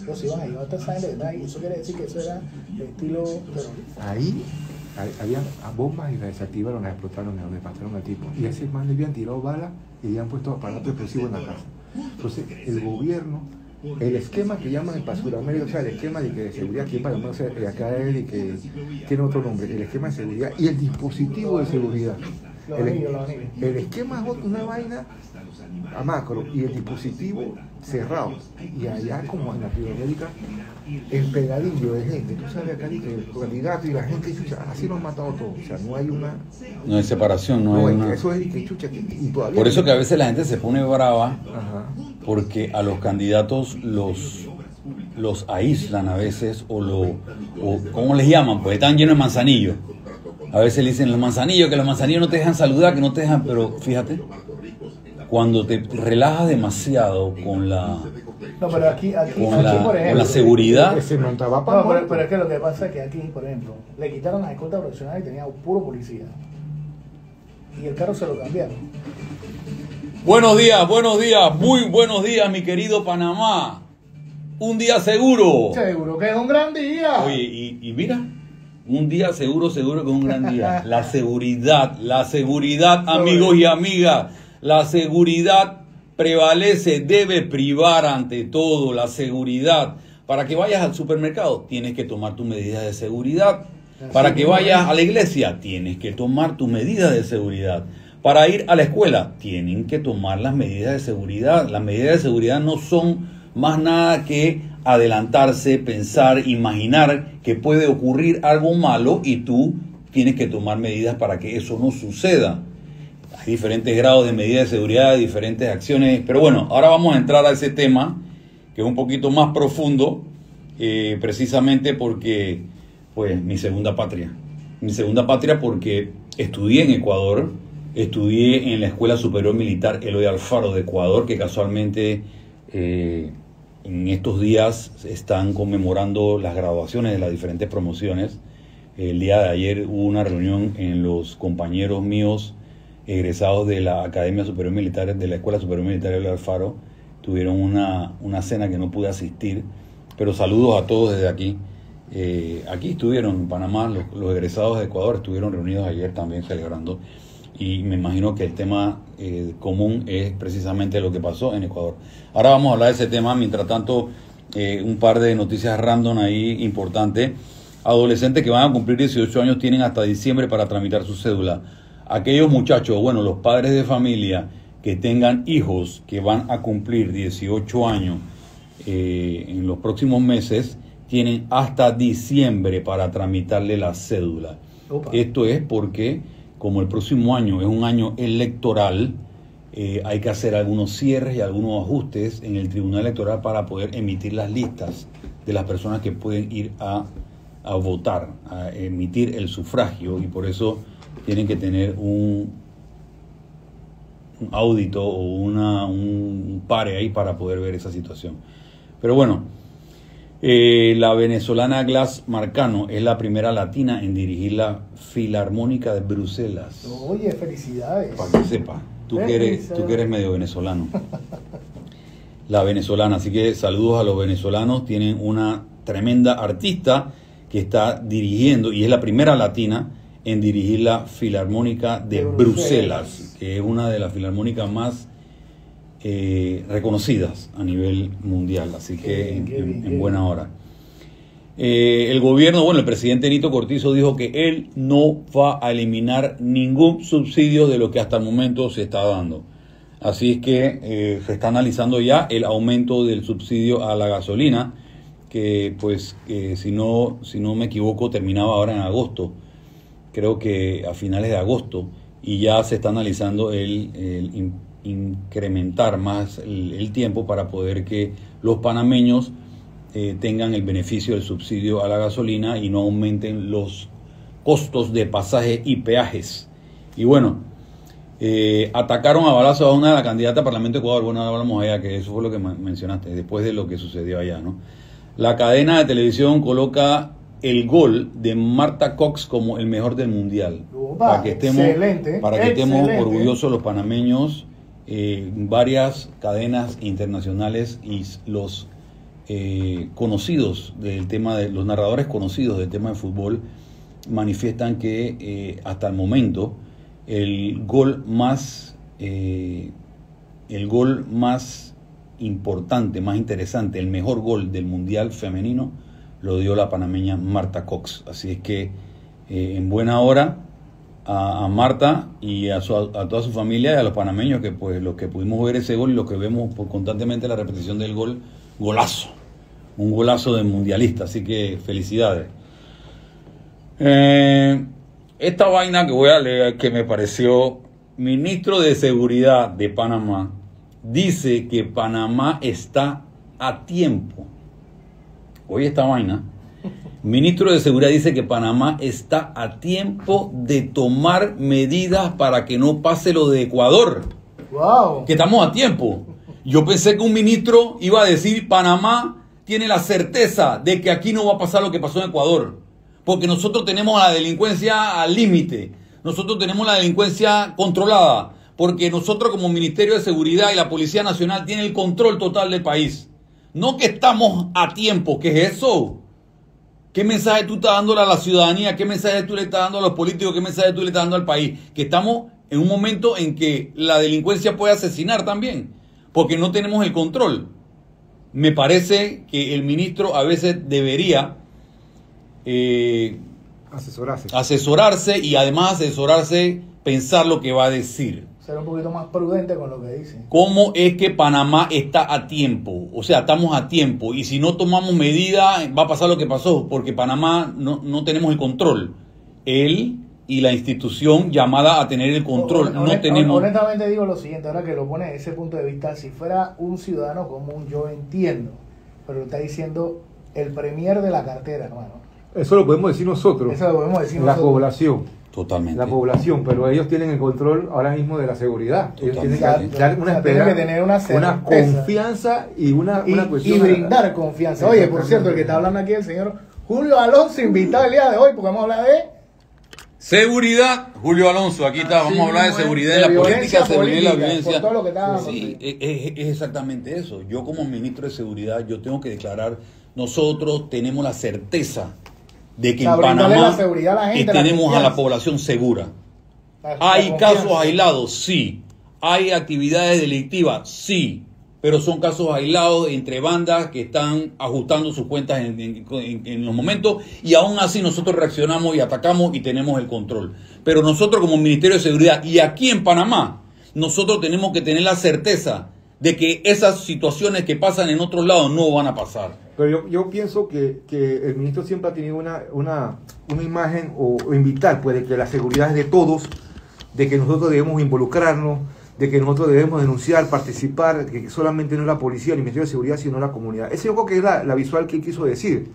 Los iban a llevar a esa de verdad, y eso quiere decir que eso era de estilo terrorista. Ahí habían bombas y las desactivaron, las explotaron, donde mataron al tipo. Y a ese man le habían tirado balas y le habían puesto aparato explosivo en la casa. Entonces, el gobierno, el esquema que llaman para Sudamérica, o sea, el esquema de seguridad, que para no sé, acá es y que tiene otro nombre, el esquema de seguridad y el dispositivo de seguridad. El esquema es una vaina a macro y el dispositivo cerrado. Y allá, como en Latinoamérica, el pegadillo de gente. Tú sabes acá que el candidato y la gente, chucha, así lo han matado todos. O sea, no hay una. No hay separación, no hay una. Eso es que chucha. Y todavía por eso que a veces la gente se pone brava. Ajá. Porque a los candidatos los aíslan a veces o ¿cómo les llaman? Pues están llenos de manzanillos. A veces le dicen los manzanillos, que los manzanillos no te dejan saludar, que no te dejan, pero fíjate, cuando te relajas demasiado con la No, pero aquí por ejemplo, con la seguridad. Pero es que lo que pasa es que aquí, por ejemplo, le quitaron la escolta profesional y tenía puro policía. Y el carro se lo cambiaron. Buenos días, muy buenos días, mi querido Panamá. Un día seguro. Seguro que es un gran día. Oye, y mira, un día seguro que es un gran día. La seguridad, amigos y amigas, la seguridad prevalece, debe privar ante todo la seguridad. Para que vayas al supermercado, tienes que tomar tus medidas de seguridad. Para que vayas a la iglesia, tienes que tomar tus medidas de seguridad. Para ir a la escuela, tienen que tomar las medidas de seguridad. Las medidas de seguridad no son más nada que adelantarse, pensar, imaginar que puede ocurrir algo malo y tú tienes que tomar medidas para que eso no suceda. Hay diferentes grados de medidas de seguridad, diferentes acciones. Pero bueno, ahora vamos a entrar a ese tema que es un poquito más profundo, precisamente porque, pues, mi segunda patria. Mi segunda patria porque estudié en Ecuador. Estudié en la Escuela Superior Militar Eloy Alfaro de Ecuador, que casualmente en estos días están conmemorando las graduaciones de las diferentes promociones. El día de ayer hubo una reunión en los compañeros míos egresados de la Academia Superior Militar, de la Escuela Superior Militar Eloy Alfaro. Tuvieron una cena que no pude asistir, pero saludos a todos desde aquí. Aquí estuvieron en Panamá, los egresados de Ecuador estuvieron reunidos ayer también celebrando. Y me imagino que el tema común es precisamente lo que pasó en Ecuador. Ahora vamos a hablar de ese tema. Mientras tanto, un par de noticias random ahí importantes. Adolescentes que van a cumplir 18 años tienen hasta diciembre para tramitar su cédula. Aquellos muchachos, bueno, los padres de familia que tengan hijos que van a cumplir 18 años en los próximos meses, tienen hasta diciembre para tramitarle la cédula. Opa. Esto es porque, como el próximo año es un año electoral, hay que hacer algunos cierres y algunos ajustes en el Tribunal Electoral para poder emitir las listas de las personas que pueden ir a votar, a emitir el sufragio, y por eso tienen que tener un audito o un pare ahí para poder ver esa situación. Pero bueno, la venezolana Glass Marcano es la primera latina en dirigir la Filarmónica de Bruselas. Oye, felicidades. Para que sepa, tú que eres medio venezolano. La venezolana, así que saludos a los venezolanos. Tienen una tremenda artista que está dirigiendo, y es la primera latina en dirigir la Filarmónica de Bruselas, que es una de las filarmónicas más reconocidas a nivel mundial, así que en buena hora. El gobierno, bueno, el presidente Nito Cortizo dijo que él no va a eliminar ningún subsidio de lo que hasta el momento se está dando. Así es que se está analizando ya el aumento del subsidio a la gasolina, que pues si no me equivoco terminaba ahora en agosto, creo que a finales de agosto, y ya se está analizando el incrementar más el tiempo para poder que los panameños tengan el beneficio del subsidio a la gasolina y no aumenten los costos de pasaje y peajes. Y bueno, atacaron a balazos a una de las candidatas al Parlamento de Ecuador. Bueno, ahora hablamos allá, que eso fue lo que mencionaste, después de lo que sucedió allá, ¿no? La cadena de televisión coloca el gol de Marta Cox como el mejor del mundial. Para que estemos orgullosos los panameños. Varias cadenas internacionales y los conocidos del tema de los narradores conocidos del tema de fútbol manifiestan que hasta el momento el gol más importante, más interesante, el mejor gol del mundial femenino lo dio la panameña Marta Cox. Así es que en buena hora a Marta y a toda su familia y a los panameños que pues los que pudimos ver ese gol y los que vemos constantemente la repetición del gol, golazo, un golazo de mundialista, así que felicidades. Esta vaina que voy a leer que me pareció, ministro de Seguridad de Panamá dice que Panamá está a tiempo. Oye esta vaina. Ministro de Seguridad dice que Panamá está a tiempo de tomar medidas para que no pase lo de Ecuador. Wow. Que estamos a tiempo. Yo pensé que un ministro iba a decir Panamá tiene la certeza de que aquí no va a pasar lo que pasó en Ecuador. Porque nosotros tenemos la delincuencia al límite. Nosotros tenemos la delincuencia controlada. Porque nosotros como Ministerio de Seguridad y la Policía Nacional tienen el control total del país. No que estamos a tiempo. ¿Qué es eso? ¿Qué mensaje tú estás dando a la ciudadanía? ¿Qué mensaje tú le estás dando a los políticos? ¿Qué mensaje tú le estás dando al país? Que estamos en un momento en que la delincuencia puede asesinar también. Porque no tenemos el control. Me parece que el ministro a veces debería asesorarse y además asesorarse, pensar lo que va a decir. Ser un poquito más prudente con lo que dice. ¿Cómo es que Panamá está a tiempo? O sea, estamos a tiempo. Y si no tomamos medidas, va a pasar lo que pasó. Porque Panamá no tenemos el control. Él y la institución llamada a tener el control. No tenemos... Honestamente digo lo siguiente, ahora que lo pone desde ese punto de vista, si fuera un ciudadano común, yo entiendo. Pero lo está diciendo el premier de la cartera, hermano. Eso lo podemos decir nosotros. Eso lo podemos decir la nosotros. Población. Totalmente. La población, pero ellos tienen el control ahora mismo de la seguridad. Ellos tienen que dar una esperanza, tener una confianza y una cuestión. Y brindar confianza. Oye, por cierto, el que está hablando aquí es el señor Julio Alonso, invitado el día de hoy, porque vamos a hablar de seguridad. Julio Alonso, aquí está, vamos a hablar de seguridad en la política, seguridad en la violencia. Por todo lo que está sí, es exactamente eso. Yo como ministro de Seguridad, yo tengo que declarar, nosotros tenemos la certeza de que en Panamá tenemos a la población segura. ¿Hay casos aislados? Sí. ¿Hay actividades delictivas? Sí. Pero son casos aislados entre bandas que están ajustando sus cuentas en los momentos y aún así nosotros reaccionamos y atacamos y tenemos el control. Pero nosotros como Ministerio de Seguridad y aquí en Panamá, nosotros tenemos que tener la certeza de que esas situaciones que pasan en otros lados no van a pasar. Pero yo pienso que el ministro siempre ha tenido una imagen o invitar pues de que la seguridad es de todos, de que nosotros debemos involucrarnos, de que nosotros debemos denunciar, participar, que solamente no es la policía, el Ministerio de Seguridad, sino la comunidad. Ese yo creo que es la visual que él quiso decir,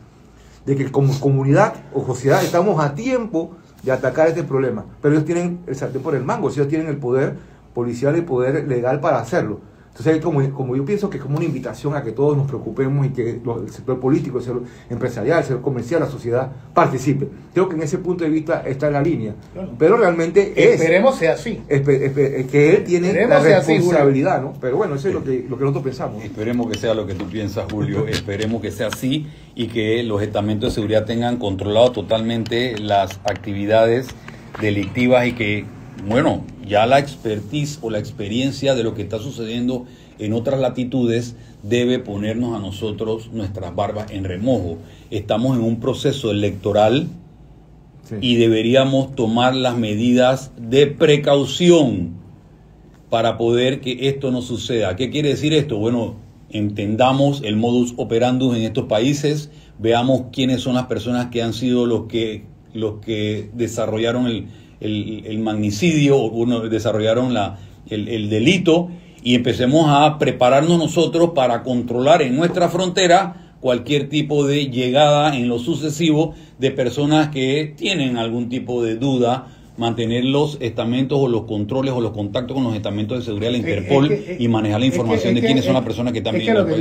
de que como comunidad o sociedad estamos a tiempo de atacar este problema, pero ellos tienen el sartén por el mango, ellos tienen el poder policial y el poder legal para hacerlo. Entonces, como yo pienso que es como una invitación a que todos nos preocupemos y que el sector político, el sector empresarial, el sector comercial, la sociedad participe. Creo que en ese punto de vista está en la línea. Claro. Pero realmente esperemos sea así. Que él tiene la responsabilidad, así, ¿no? Pero bueno, eso es lo que nosotros pensamos. Esperemos que sea lo que tú piensas, Julio. Esperemos que sea así y que los estamentos de seguridad tengan controlado totalmente las actividades delictivas y que, bueno, ya la expertise o la experiencia de lo que está sucediendo en otras latitudes debe ponernos a nosotros nuestras barbas en remojo. Estamos en un proceso electoral y deberíamos tomar las medidas de precaución para poder que esto no suceda. ¿Qué quiere decir esto? Bueno, entendamos el modus operandus en estos países, veamos quiénes son las personas que han sido los que desarrollaron el magnicidio o desarrollaron el delito y empecemos a prepararnos nosotros para controlar en nuestra frontera cualquier tipo de llegada en lo sucesivo de personas que tienen algún tipo de duda, mantener los estamentos o los controles o los contactos con los estamentos de seguridad de la Interpol y manejar la información de quiénes son las personas que están viviendo. Es que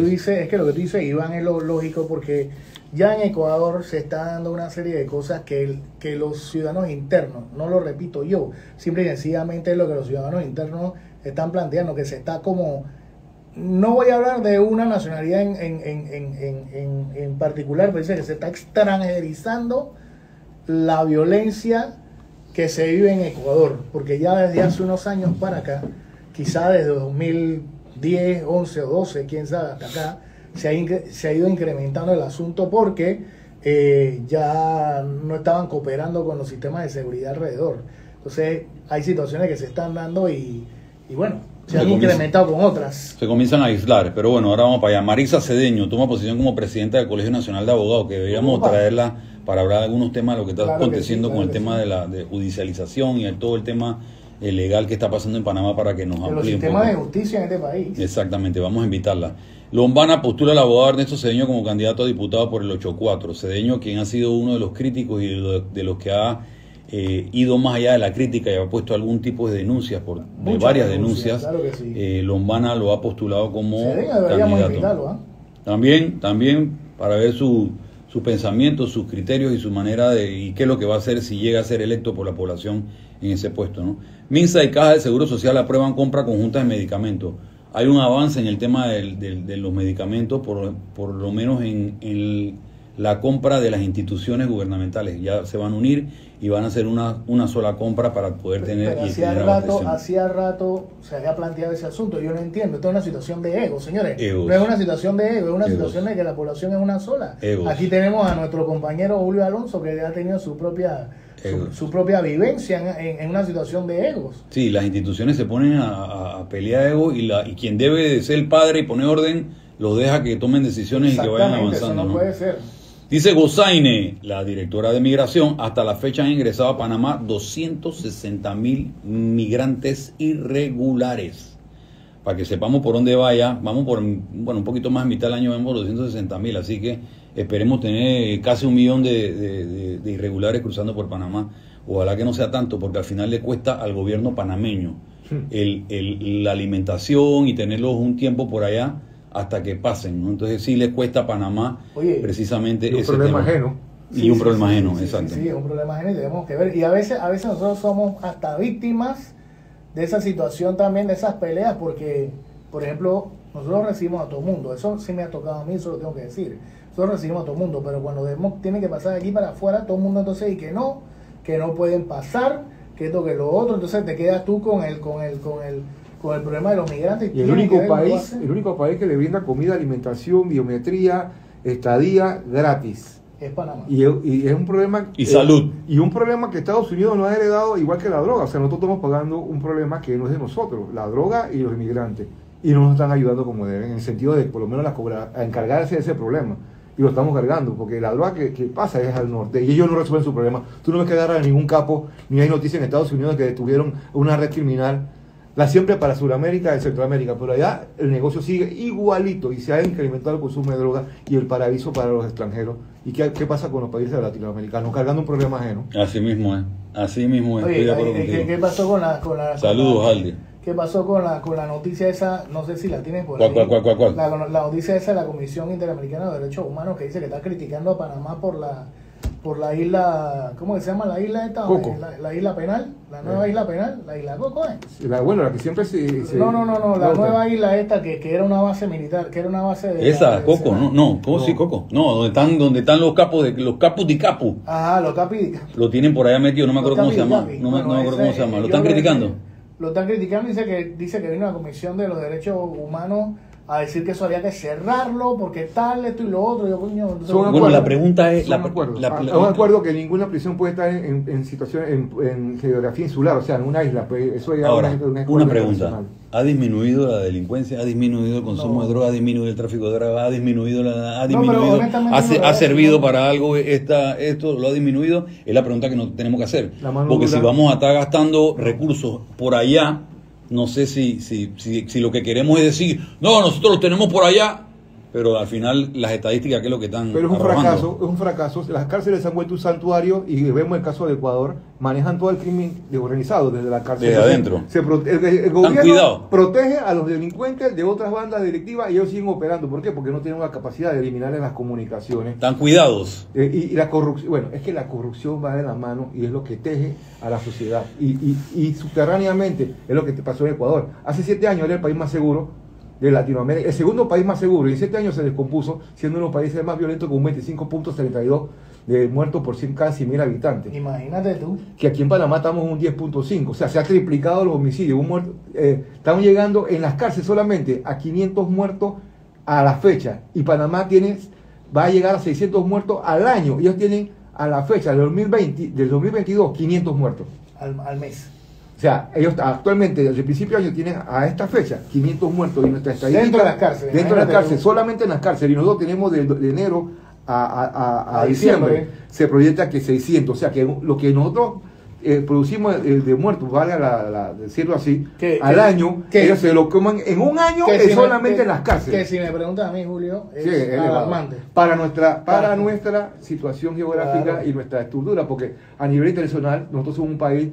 lo que tú dices, Iván, es lo lógico porque ya en Ecuador se está dando una serie de cosas que los ciudadanos internos, no lo repito yo, simple y sencillamente es lo que los ciudadanos internos están planteando, que se está como no voy a hablar de una nacionalidad en particular, pero dice que se está extranjerizando la violencia que se vive en Ecuador, porque ya desde hace unos años para acá, quizá desde 2010, 11 o 12, quién sabe, hasta acá, se ha ido incrementando el asunto porque ya no estaban cooperando con los sistemas de seguridad alrededor. Entonces hay situaciones que se están dando y bueno, se han incrementado con otras. Se comienzan a aislar, pero bueno, ahora vamos para allá. Marisa Cedeño toma posición como presidenta del Colegio Nacional de Abogados, que deberíamos traerla para hablar de algunos temas de lo que está aconteciendo con el tema de judicialización y todo el tema legal que está pasando en Panamá para que nos amplíe los sistemas de justicia en este país. Exactamente, vamos a invitarla. Lombana postula al abogado Ernesto Cedeño como candidato a diputado por el 8-4. Cedeño, quien ha sido uno de los críticos y de los que ha ido más allá de la crítica y ha puesto algún tipo de denuncias, de varias denuncias, claro que sí. Lombana lo ha postulado como deberíamos invitarlo, ¿eh? También para ver sus pensamientos, sus criterios y su manera y qué es lo que va a hacer si llega a ser electo por la población en ese puesto, ¿no? Minsa y Caja de Seguro Social aprueban compra conjunta de medicamentos. Hay un avance en el tema de los medicamentos, por lo menos en la compra de las instituciones gubernamentales. Ya se van a unir y van a hacer una sola compra para poder tener... Pero hacía rato se había planteado ese asunto. Yo no entiendo. Esto es una situación de ego, señores. Egos. No es una situación de ego, es una situación de que la población es una sola. Egos. Aquí tenemos a nuestro compañero Julio Alonso, que ha tenido su propia vivencia en una situación de egos. Sí, las instituciones se ponen a pelear ego y quien debe de ser el padre y poner orden los deja que tomen decisiones y que vayan avanzando. Eso no puede ser. Dice Gozaine, la directora de Migración, hasta la fecha han ingresado a Panamá 260.000 migrantes irregulares. Para que sepamos por dónde vaya, vamos por, un poquito más de mitad del año, vemos 260.000, así que esperemos tener casi 1 millón de irregulares cruzando por Panamá. Ojalá que no sea tanto, porque al final le cuesta al gobierno panameño la alimentación y tenerlos un tiempo por allá hasta que pasen, ¿no? Entonces sí le cuesta a Panamá precisamente ese tema. Y un problema ajeno, exacto. Sí, es un problema ajeno y tenemos que ver. Y a veces nosotros somos hasta víctimas de esa situación también, de esas peleas, porque, por ejemplo, nosotros recibimos a todo el mundo. Eso sí me ha tocado a mí, eso lo tengo que decir. Nosotros recibimos a todo el mundo, pero cuando tienen que pasar de aquí para afuera, todo el mundo entonces dice que no pueden pasar, que esto, que lo otro. Entonces te quedas tú con el problema de los migrantes. Y el único país que le brinda comida, alimentación, biometría, estadía gratis es Panamá. Y es un problema... Y salud. Y un problema que Estados Unidos nos ha heredado igual que la droga. O sea, nosotros estamos pagando un problema que no es de nosotros, la droga y los inmigrantes. Y no nos están ayudando como deben, en el sentido de por lo menos a encargarse de ese problema. Y lo estamos cargando, porque la droga que pasa es al norte y ellos no resuelven su problema. Tú no ves que agarran a ningún capo, ni hay noticias en Estados Unidos que detuvieron una red criminal, la siempre para Sudamérica y Centroamérica, pero allá el negocio sigue igualito y se ha incrementado el consumo de droga y el paraíso para los extranjeros. ¿Y qué pasa con los países latinoamericanos? Cargando un problema ajeno. Así mismo es. Oye, ¿qué pasó con la Saludos, Aldi. ¿Qué pasó con la noticia esa? No sé si la tienen por ahí. ¿Cuál? La noticia esa de la Comisión Interamericana de Derechos Humanos, que dice que está criticando a Panamá por la isla, ¿cómo se llama la isla esta? Coco. La isla penal, la nueva isla penal, la isla Coco, ¿eh? La que siempre No, la nueva isla esta que era una base militar, que era una base de... Esa, Coco, sí, Coco. No, donde están los capos de capu. Ajá, los capis. Lo tienen por allá metido, no me acuerdo cómo se llama. No me acuerdo cómo se llama. ¿Lo están criticando? Lo están criticando, dice que vino la Comisión de los Derechos Humanos a decir que eso había que cerrarlo porque tal, esto y lo otro. Yo, coño, bueno, la pregunta es... un acuerdo que ninguna prisión puede estar en situación, en geografía insular, o sea, en una isla. Pues eso ya ahora, una pregunta. ¿Ha disminuido la delincuencia? ¿Ha disminuido el consumo de droga? ¿Ha disminuido el tráfico de droga? ¿Ha servido para algo esto? ¿Lo ha disminuido? Es la pregunta que nos tenemos que hacer. Porque si vamos a estar gastando recursos por allá, no sé si lo que queremos es decir, no, nosotros lo tenemos por allá, pero al final las estadísticas, ¿qué es lo que están Pero es un fracaso. Las cárceles se han vuelto un santuario y vemos el caso de Ecuador, manejan todo el crimen organizado desde la cárcel. Desde adentro. El gobierno protege a los delincuentes de otras bandas delictivas y ellos siguen operando. ¿Por qué? Porque no tienen la capacidad de eliminar en las comunicaciones. Están cuidados. Y la corrupción, bueno, es que la corrupción va de la mano y es lo que teje a la sociedad. Y subterráneamente es lo que te pasó en Ecuador. Hace 7 años era el país más seguro de Latinoamérica, el segundo país más seguro, y en 7 años se descompuso, siendo uno de los países más violentos con un 25.32 de muertos por cada 100.000 habitantes. Imagínate tú. Que aquí en Panamá estamos en un 10.5, o sea, se ha triplicado los homicidios. Estamos llegando en las cárceles solamente a 500 muertos a la fecha, y Panamá va a llegar a 600 muertos al año. Ellos tienen a la fecha del 2022 500 muertos Al mes. o sea, ellos actualmente desde el principio de año tienen a esta fecha 500 muertos, y nuestra estadística dentro de las cárceles. Dentro de las cárceles, solamente en las cárceles, y nosotros tenemos de enero a diciembre se proyecta que 600, o sea que lo que nosotros producimos de muertos, vale decirlo así, al año, ellos se lo comen en un año solamente en las cárceles. Que si me preguntas a mí, Julio, es sí, alarmante. Para nuestra situación geográfica, claro, y nuestra estructura, porque a nivel internacional nosotros somos un país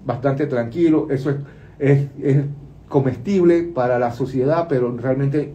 bastante tranquilo, eso es comestible para la sociedad, pero realmente,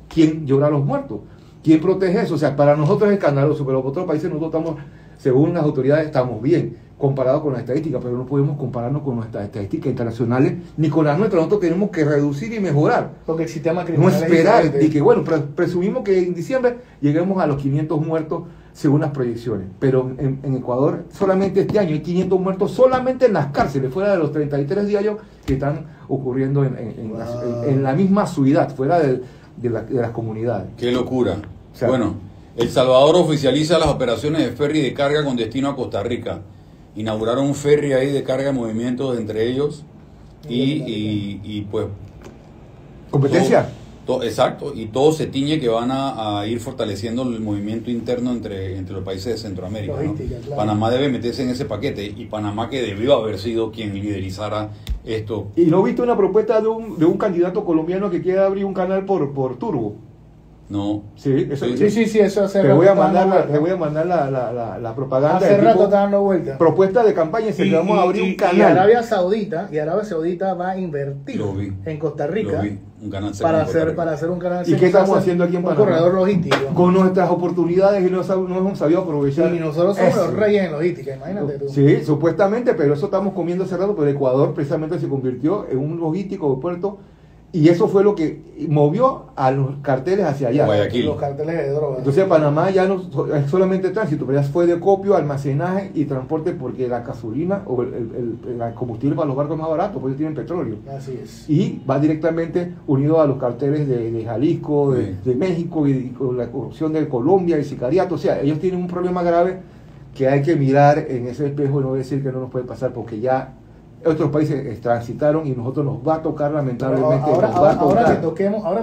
¿quién llora a los muertos? ¿Quién protege eso? O sea, para nosotros es escandaloso, pero para otros países nosotros estamos, según las autoridades, estamos bien, comparado con las estadísticas, pero no podemos compararnos con nuestras estadísticas internacionales, ni con las nuestras. Nosotros tenemos que reducir y mejorar. Porque el sistema criminal no esperar, y que bueno, presumimos que en diciembre lleguemos a los 500 muertos, según las proyecciones, pero en Ecuador solamente este año hay 500 muertos solamente en las cárceles, fuera de los 33 diarios que están ocurriendo en la misma ciudad, fuera de las comunidades. ¡Qué locura! O sea, bueno, El Salvador oficializa las operaciones de ferry de carga con destino a Costa Rica. Inauguraron un ferry ahí de carga de movimientos entre ellos y pues... ¿Competencia? Exacto, y todo se tiñe que van a ir fortaleciendo el movimiento interno entre los países de Centroamérica, ¿no? Claro. Panamá debe meterse en ese paquete, y Panamá, que debió haber sido quien liderizara esto. ¿Y no viste una propuesta de un candidato colombiano que quiere abrir un canal por Turbo? No. Sí, eso, sí, eso hace rato. Te voy a mandar la propaganda. Hace rato está dando vuelta. Propuesta de campaña, y vamos a abrir un canal. Y Arabia Saudita va a invertir en Costa Rica un canal para hacer un canal. ¿Y qué estamos haciendo aquí en Panamá? Un corredor logístico. Con nuestras oportunidades, y no hemos sabido aprovechar. Y nosotros somos los reyes en logística, imagínate tú. Sí, supuestamente, pero eso estamos comiendo hace rato, pero Ecuador precisamente se convirtió en un logístico de puerto. Y eso fue lo que movió a los carteles hacia allá. Guayaquil. Los carteles de droga. Entonces Panamá ya no es solamente tránsito, pero ya fue de copio, almacenaje y transporte, porque la gasolina o el combustible para los barcos es más barato, porque ellos tienen petróleo. Así es. Y va directamente unido a los carteles de Jalisco, de México, y con la corrupción de Colombia, el sicariato. O sea, ellos tienen un problema grave que hay que mirar en ese espejo y no decir que no nos puede pasar, porque ya otros países transitaron y nosotros nos va a tocar, lamentablemente. Ahora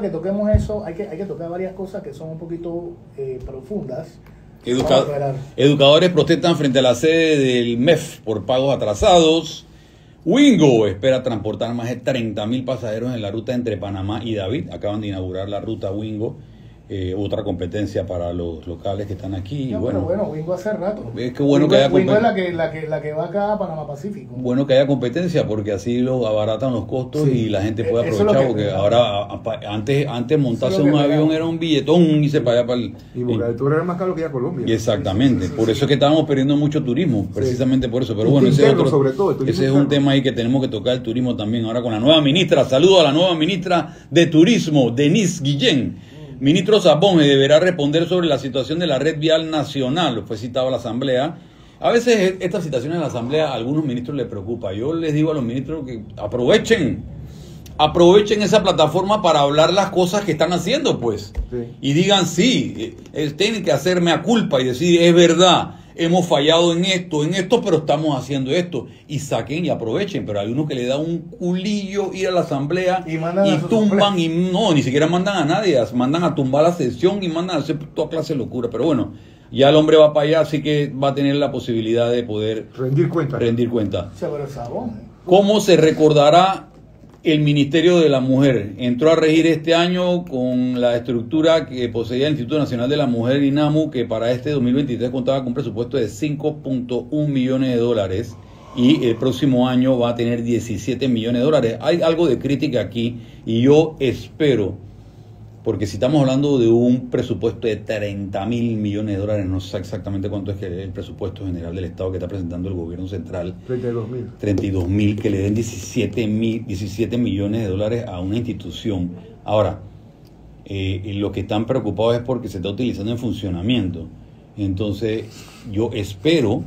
que toquemos eso, hay que tocar varias cosas que son un poquito profundas. Educadores protestan frente a la sede del MEF por pagos atrasados. Wingo espera transportar más de 30.000 pasajeros en la ruta entre Panamá y David. Acaban de inaugurar la ruta Wingo. Otra competencia para los locales que están aquí. No, bueno, Wingo hace rato. Es que bueno que haya Wingo es la que va acá a Panamá Pacífico. Bueno que haya competencia, porque así lo abaratan los costos, sí, y la gente puede aprovechar, porque ahora antes montarse un avión era un billetón y se pagaba para el... Y Bocaventura era más caro que ir a Colombia. Exactamente, por eso es que estábamos perdiendo mucho turismo, precisamente por eso. Pero bueno, ese es un tema ahí que tenemos que tocar, el turismo también. Ahora con la nueva ministra, saludo a la nueva ministra de Turismo, Denise Guillén. Ministro Sabonge deberá responder sobre la situación de la red vial nacional. Fue citado a la Asamblea. A veces estas situaciones en la Asamblea a algunos ministros les preocupa. Yo les digo a los ministros que aprovechen esa plataforma para hablar las cosas que están haciendo, pues. Sí. Y digan, sí, tienen que hacerme a culpa y decir, es verdad, hemos fallado en esto, pero estamos haciendo esto. Y saquen y aprovechen. Pero hay unos que le da un culillo ir a la Asamblea y tumban, y no, ni siquiera mandan a nadie, mandan a tumbar la sesión y mandan a hacer toda clase de locura. Pero bueno, ya el hombre va para allá, así que va a tener la posibilidad de poder rendir cuenta. ¿Cómo se recordará el Ministerio de la Mujer? Entró a regir este año con la estructura que poseía el Instituto Nacional de la Mujer, INAMU, que para este 2023 contaba con un presupuesto de $5.1 millones, y el próximo año va a tener $17 millones. Hay algo de crítica aquí, y yo espero, porque si estamos hablando de un presupuesto de $30.000 millones, no sé exactamente cuánto es que el presupuesto general del Estado que está presentando el gobierno central. 32.000, que le den $17 millones a una institución. Ahora, Lo que están preocupados es porque se está utilizando en funcionamiento. Entonces, yo espero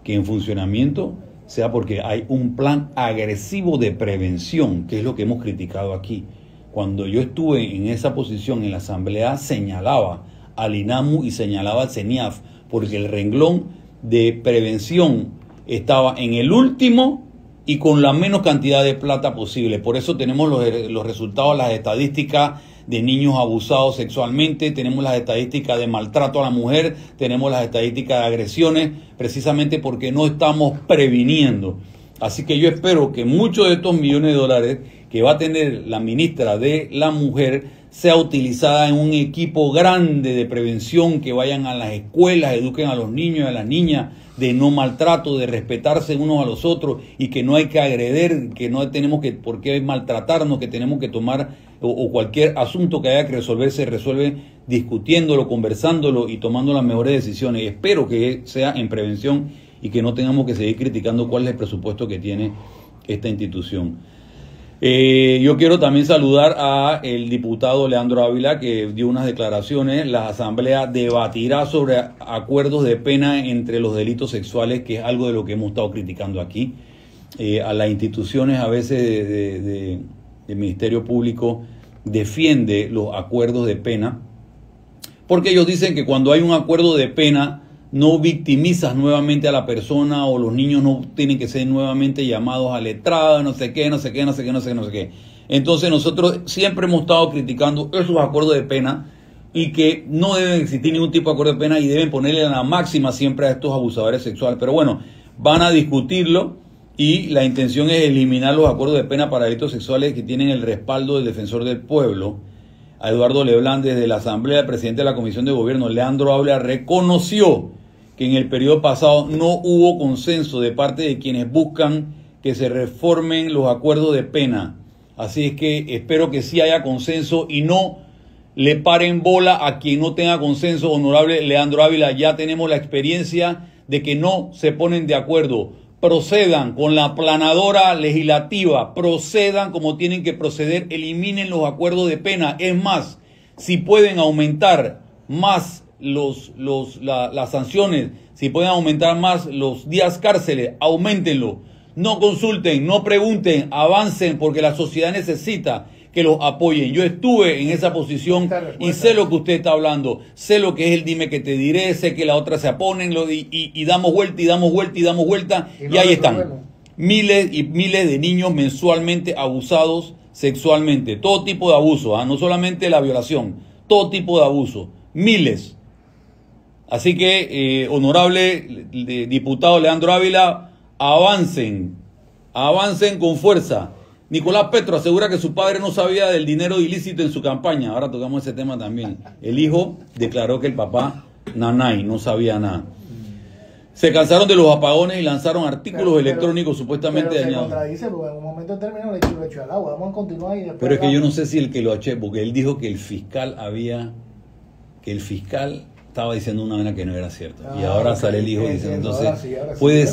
que en funcionamiento sea porque hay un plan agresivo de prevención, que es lo que hemos criticado aquí. Cuando yo estuve en esa posición en la Asamblea, señalaba al INAMU y señalaba al CENIAF, porque el renglón de prevención estaba en el último y con la menos cantidad de plata posible. Por eso tenemos los resultados, las estadísticas de niños abusados sexualmente, tenemos las estadísticas de maltrato a la mujer, tenemos las estadísticas de agresiones, precisamente porque no estamos previniendo. Así que yo espero que muchos de estos millones de dólares que va a tener la ministra de la Mujer sea utilizada en un equipo grande de prevención, que vayan a las escuelas, eduquen a los niños y a las niñas de no maltrato, de respetarse unos a los otros, y que no hay que agredir, que no tenemos que por qué maltratarnos, que tenemos que tomar, o cualquier asunto que haya que resolver se resuelve discutiéndolo, conversándolo y tomando las mejores decisiones. Espero que sea en prevención y que no tengamos que seguir criticando cuál es el presupuesto que tiene esta institución. Yo quiero también saludar a el diputado Leandro Ávila, que dio unas declaraciones. La Asamblea debatirá sobre acuerdos de pena entre los delitos sexuales, que es algo de lo que hemos estado criticando aquí. A las instituciones a veces del Ministerio Público defiende los acuerdos de pena, porque ellos dicen que cuando hay un acuerdo de pena no victimizas nuevamente a la persona, o los niños no tienen que ser nuevamente llamados a letrado, no sé qué. Entonces nosotros siempre hemos estado criticando esos acuerdos de pena, y que no deben existir ningún tipo de acuerdo de pena y deben ponerle la máxima siempre a estos abusadores sexuales. Pero bueno, van a discutirlo, y la intención es eliminar los acuerdos de pena para delitos sexuales que tienen el respaldo del Defensor del Pueblo. A Eduardo Leblanc, desde la Asamblea, el presidente de la Comisión de Gobierno, Leandro Ávila, reconoció que en el periodo pasado no hubo consenso de parte de quienes buscan que se reformen los acuerdos de pena. Así es que espero que sí haya consenso y no le paren bola a quien no tenga consenso. Honorable Leandro Ávila, ya tenemos la experiencia de que no se ponen de acuerdo. Procedan con la aplanadora legislativa, procedan como tienen que proceder, eliminen los acuerdos de pena. Es más, si pueden aumentar más las sanciones, si pueden aumentar más los días cárceles, auméntenlo. No consulten, no pregunten, avancen, porque la sociedad necesita que los apoyen. Yo estuve en esa posición y sé lo que usted está hablando, sé lo que es el dime que te diré, sé que la otra se oponen, y damos vuelta y damos vuelta y damos vuelta, y ahí están. Miles y miles de niños mensualmente abusados sexualmente, todo tipo de abuso, no solamente la violación, todo tipo de abuso, miles. Así que, honorable diputado Leandro Ávila, avancen con fuerza. Nicolás Petro asegura que su padre no sabía del dinero ilícito en su campaña. Ahora tocamos ese tema también. El hijo declaró que el papá, nanay, no sabía nada. Se cansaron de los apagones y lanzaron artículos electrónicos supuestamente dañados. Se contradice, porque en un momento determinado le echó al agua. Vamos a continuar y después. Pero es que yo no sé si el que lo eché, porque él dijo que el fiscal estaba diciendo una vaina que no era cierta. Y ahora sale el hijo diciendo, entonces, puede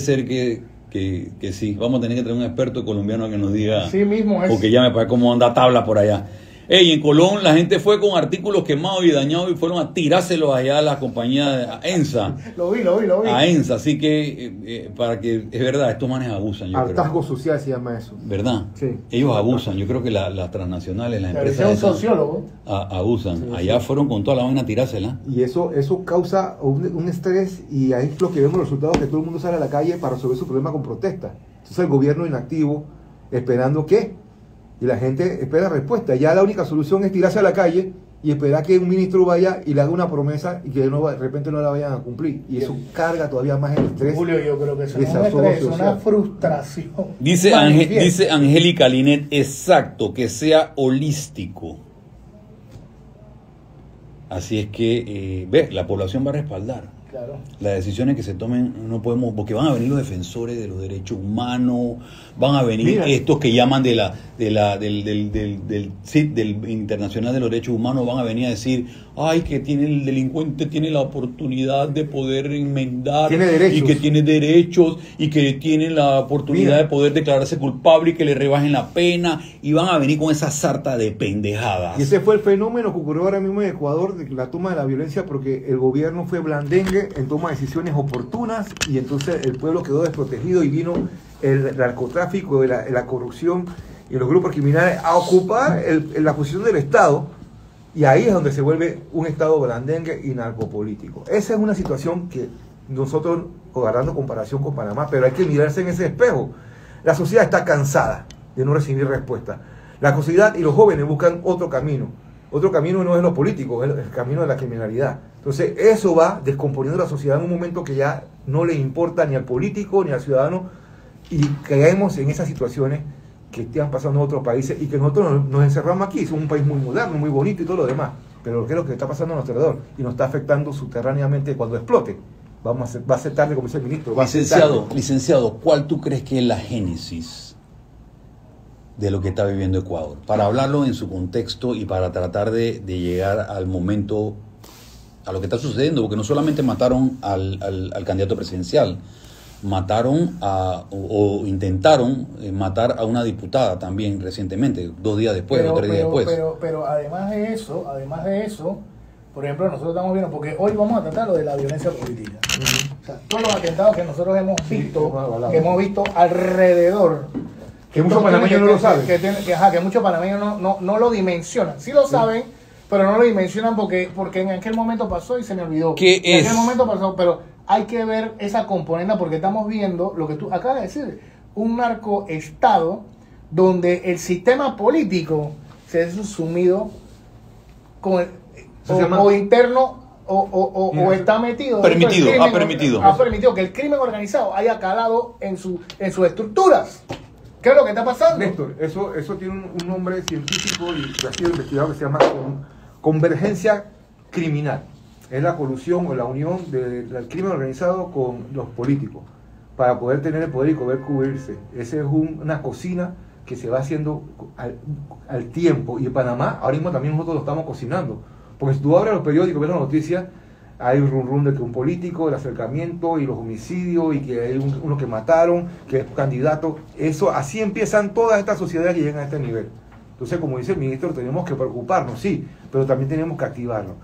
ser que sí. Vamos a tener que traer un experto colombiano que nos diga, sí mismo es. Porque ya me parece cómo anda tabla por allá. En Colón la gente fue con artículos quemados y dañados y fueron a tirárselos allá a la compañía a ENSA. Lo vi. A ENSA, así que para que, es verdad, estos manes abusan. Hartazgo social se llama eso. ¿Verdad? Sí. Ellos abusan. Yo creo que las transnacionales, las empresas. Pero es un sociólogo. Abusan. Sí, allá sí. Fueron con toda la vaina a tirársela. Y eso causa un estrés, y ahí es lo que vemos los resultados, que todo el mundo sale a la calle para resolver su problema con protesta. Entonces el gobierno inactivo, esperando ¿qué? Y la gente espera respuesta. Ya la única solución es tirarse a la calle y esperar que un ministro vaya y le haga una promesa y que de repente no la vayan a cumplir. Y eso carga todavía más el estrés. Julio, yo creo que eso no es un estrés, es una frustración. Dice Angélica Linet, exacto, que sea holístico. Así es que, la población va a respaldar. Claro. Las decisiones que se tomen no podemos, porque van a venir los defensores de los derechos humanos, van a venir estos que llaman del Internacional de los Derechos Humanos, van a venir a decir, ay, que tiene el delincuente, tiene la oportunidad de poder enmendar, Tiene derechos. y que tiene derechos, y que tiene la oportunidad Mira. de poder declararse culpable y que le rebajen la pena, y van a venir con esa sarta de pendejadas. Y ese fue el fenómeno que ocurrió ahora mismo en Ecuador, de la toma de la violencia, porque el gobierno fue blandengue en toma de decisiones oportunas y entonces el pueblo quedó desprotegido y vino el narcotráfico, la corrupción y los grupos criminales a ocupar la posición del Estado, y ahí es donde se vuelve un Estado blandengue y narcopolítico. Esa es una situación que nosotros, agarrando comparación con Panamá, pero hay que mirarse en ese espejo. La sociedad está cansada de no recibir respuesta. La sociedad y los jóvenes buscan otro camino. Otro camino no es lo político, es el camino de la criminalidad. Entonces eso va descomponiendo la sociedad en un momento que ya no le importa ni al político ni al ciudadano, y caemos en esas situaciones que están pasando en otros países y que nosotros nos encerramos aquí. Somos un país muy moderno, muy bonito y todo lo demás, pero ¿qué es lo que está pasando a nuestro alrededor? Y nos está afectando subterráneamente cuando explote. Va a ser tarde, como dice el ministro. Licenciado, ¿cuál tú crees que es la génesis de lo que está viviendo Ecuador? Para hablarlo en su contexto y para tratar de llegar al momento, a lo que está sucediendo, porque no solamente mataron al candidato presidencial, mataron o intentaron matar a una diputada también recientemente, 2 días después o 3 días después. Pero además de eso, por ejemplo, nosotros estamos viendo, porque hoy vamos a tratar lo de la violencia política. O sea, todos los atentados que nosotros hemos visto alrededor, que muchos panameños no lo saben. Que muchos panameños no lo dimensionan. Sí lo saben, pero no lo dimensionan porque en aquel momento pasó y se me olvidó. En aquel momento pasó, pero hay que ver esa componente, porque estamos viendo lo que tú acabas de decir, un narcoestado donde el sistema político se ha sumido con o interno o está metido. Ha permitido que el crimen organizado haya calado en sus estructuras. ¿Qué es lo que está pasando? Néstor, eso tiene un nombre científico y que ha sido investigado, que se llama convergencia criminal. Es la colusión o la unión del crimen organizado con los políticos para poder tener el poder y poder cubrirse. Esa es una cocina que se va haciendo al tiempo, y en Panamá ahora mismo también nosotros lo estamos cocinando, porque si tú abres los periódicos, ves las noticias, hay un rum de que un político, el acercamiento y los homicidios, y que hay uno que mataron, que es candidato. Eso, así empiezan todas estas sociedades que llegan a este nivel. Entonces, como dice el ministro, tenemos que preocuparnos, sí, pero también tenemos que activarnos.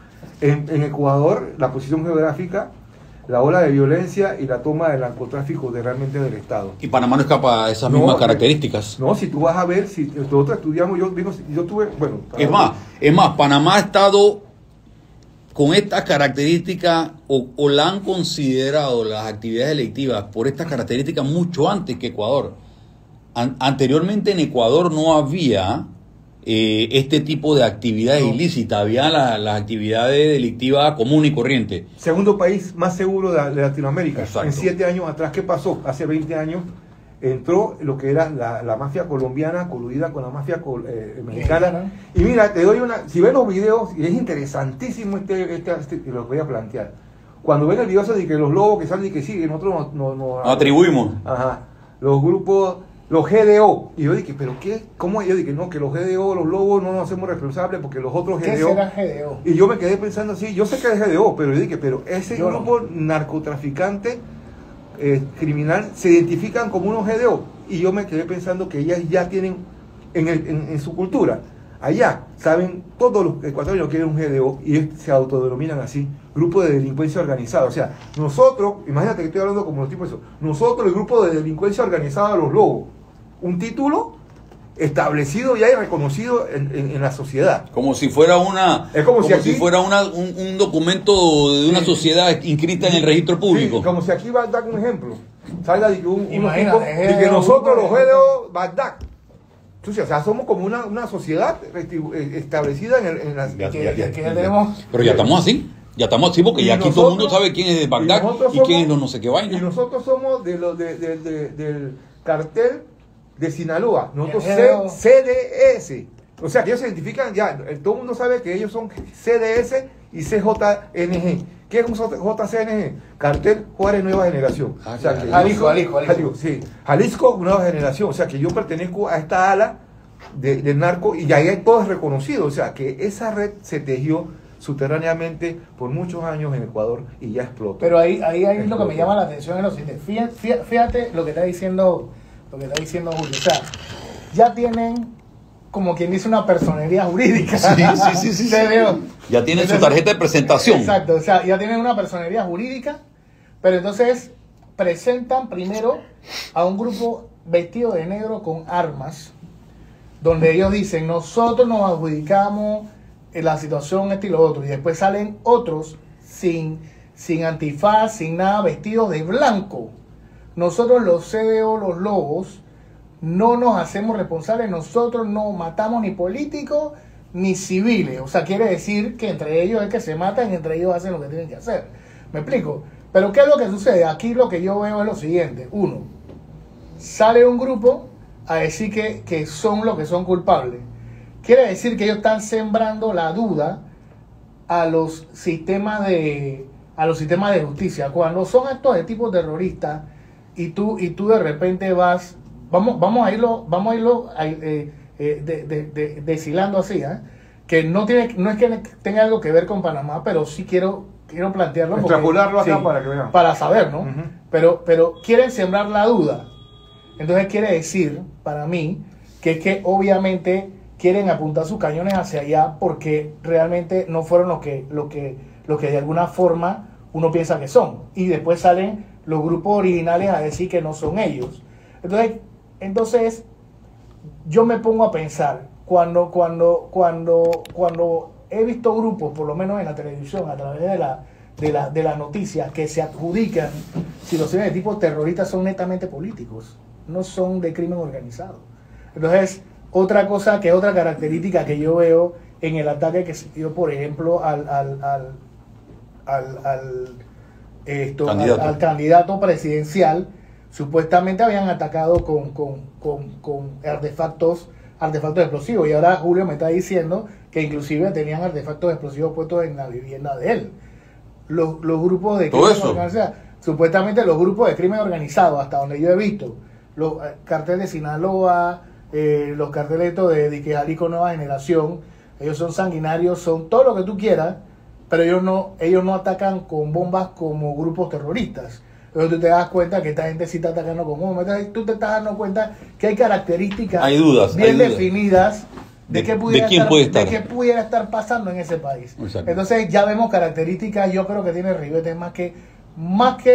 En Ecuador, la posición geográfica, la ola de violencia y la toma del narcotráfico realmente del Estado. Y Panamá no escapa a esas mismas características. No, si tú vas a ver, si nosotros estudiamos, yo tuve, bueno... Es más, Panamá ha estado con estas características o la han considerado las actividades delictivas por estas características mucho antes que Ecuador. Anteriormente en Ecuador no había este tipo de actividades ilícitas, había las actividades delictivas común y corriente. Segundo país más seguro de Latinoamérica. Exacto. En 7 años atrás, ¿qué pasó? Hace 20 años entró lo que era la mafia colombiana coludida con la mafia mexicana. Y mira, te doy si ves los videos, y es interesantísimo lo voy a plantear. Cuando ven el video de que los lobos que salen y que siguen, nosotros nos atribuimos. Ajá. Los grupos, los GDO. Y yo dije, ¿pero qué? ¿Cómo? Yo dije, no, que los GDO, los lobos, no nos hacemos responsables porque los otros GDO... ¿Qué será GDO? Y yo me quedé pensando así, yo sé que es GDO, pero yo dije, pero ese grupo narcotraficante criminal se identifican como unos GDO. Y yo me quedé pensando que ellas ya tienen en su cultura, allá, saben, todos los ecuatorianos quieren un GDO y se autodenominan así, grupo de delincuencia organizada. O sea, nosotros, imagínate que estoy hablando como los tipos de eso, nosotros, el grupo de delincuencia organizada, los lobos, un título establecido ya y reconocido en la sociedad. Como si fuera si fuera un documento de una sociedad inscrita en el registro público. Sí, como si aquí Bagdad, un ejemplo, salga de Imagínate, que nosotros los GDO Bagdad. Entonces, o sea, somos como una sociedad establecida en las... Pero ya estamos así. Ya estamos así porque ya aquí todo el mundo sabe quién es de Bagdad y quién es los no sé qué vaina. Y nosotros somos del cartel de Sinaloa. Nosotros CDS. O sea, que ellos se identifican ya. Todo el mundo sabe que ellos son CDS y CJNG. ¿Qué es un JCNG? Cartel Juárez Nueva Generación. O sea, Jalisco. Sí, Jalisco Nueva Generación. O sea, que yo pertenezco a esta ala del narco y ya todo es reconocido. O sea, que esa red se tejió subterráneamente por muchos años en Ecuador y ya explotó. Pero ahí lo que me llama la atención es lo siguiente. Fíjate lo que está diciendo Julio. O sea, ya tienen, como quien dice, una personería jurídica. Sí. Ya tienen su tarjeta de presentación. Exacto, o sea, ya tienen una personería jurídica, pero entonces presentan primero a un grupo vestido de negro con armas, donde ellos dicen, nosotros nos adjudicamos la situación, esto y lo otro, y después salen otros sin antifaz, sin nada, vestidos de blanco. Nosotros los CDO, los lobos, no nos hacemos responsables, nosotros no matamos ni políticos ni civiles. O sea, quiere decir que entre ellos es que se matan y entre ellos hacen lo que tienen que hacer. ¿Me explico? Pero ¿qué es lo que sucede? Aquí lo que yo veo es lo siguiente. Uno, sale un grupo a decir que son los que son culpables. Quiere decir que ellos están sembrando la duda a los sistemas de justicia. Cuando son actos de tipo terrorista y tú de repente vas, vamos a irlo deshilando así, que no es que tenga algo que ver con Panamá, pero sí quiero plantearlo, extrapolarlo acá, sí, para que vean, para saber, ¿no? Pero quieren sembrar la duda. Entonces quiere decir, para mí, que obviamente quieren apuntar sus cañones hacia allá porque realmente no fueron lo que de alguna forma uno piensa que son. Y después salen los grupos originales a decir que no son ellos. Entonces yo me pongo a pensar, cuando he visto grupos, por lo menos en la televisión, a través de las noticias, que se adjudican situaciones de tipo terrorista, son netamente políticos, no son de crimen organizado. Entonces, otra característica que yo veo en el ataque que se dio, por ejemplo, al candidato presidencial, supuestamente habían atacado con artefactos explosivos, y ahora Julio me está diciendo que inclusive tenían artefactos explosivos puestos en la vivienda de él. Los grupos de crimen organizado, supuestamente los grupos de crimen organizado, hasta donde yo he visto, los carteles de Sinaloa, los carteles de que Jalisco Nueva Generación, ellos son sanguinarios, son todo lo que tú quieras, pero ellos no atacan con bombas como grupos terroristas. Entonces tú te das cuenta que esta gente sí está atacando con bombas. Entonces tú te estás dando cuenta que hay características bien definidas de qué pudiera estar pasando en ese país. Exacto. Entonces ya vemos características, yo creo que tiene ribetes más que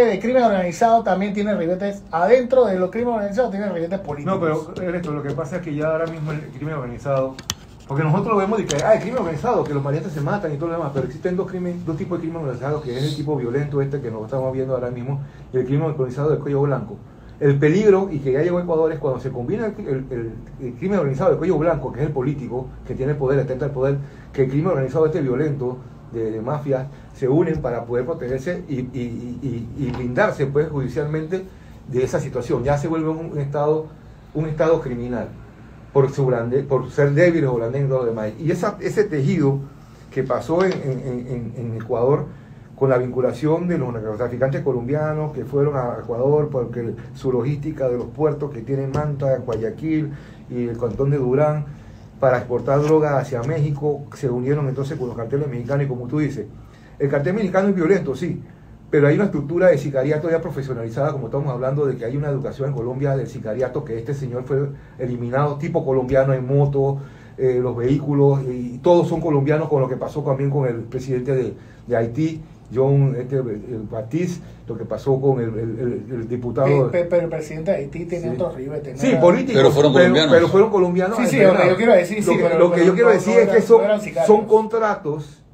de crimen organizado, también tiene ribetes adentro de los crímenes organizados, tiene ribetes políticos. No, pero Ernesto, lo que pasa es que ya ahora mismo el crimen organizado, porque nosotros lo vemos de que el crimen organizado, que los maleantes se matan y todo lo demás, pero existen dos tipos de crimen organizado, que es el tipo violento que nos estamos viendo ahora mismo, y el crimen organizado del cuello blanco. El peligro, y que ya llegó a Ecuador, es cuando se combina el crimen organizado del cuello blanco, que es el político, que tiene el poder, atenta al poder, que el crimen organizado violento, de mafias, se unen para poder protegerse y blindarse pues judicialmente de esa situación. Ya se vuelve un estado criminal por ser débiles o blandengues y todo lo demás. Y ese tejido que pasó en Ecuador, con la vinculación de los narcotraficantes colombianos que fueron a Ecuador, porque su logística de los puertos que tienen Manta, Guayaquil y el cantón de Durán, para exportar droga hacia México, se unieron entonces con los carteles mexicanos. Y como tú dices, el cartel mexicano es violento, sí, pero hay una estructura de sicariato ya profesionalizada, como estamos hablando de que hay una educación en Colombia del sicariato, que este señor fue eliminado, tipo colombiano en moto, los vehículos, y todos son colombianos, con lo que pasó también con el presidente de Haití, John Baptiste, lo que pasó con el diputado. Pero el presidente de Haití tiene otro ribete. Sí, políticos. Pero fueron colombianos. Pero fueron colombianos. Sí, lo que yo quiero decir. Lo que yo quiero decir es que son contratos.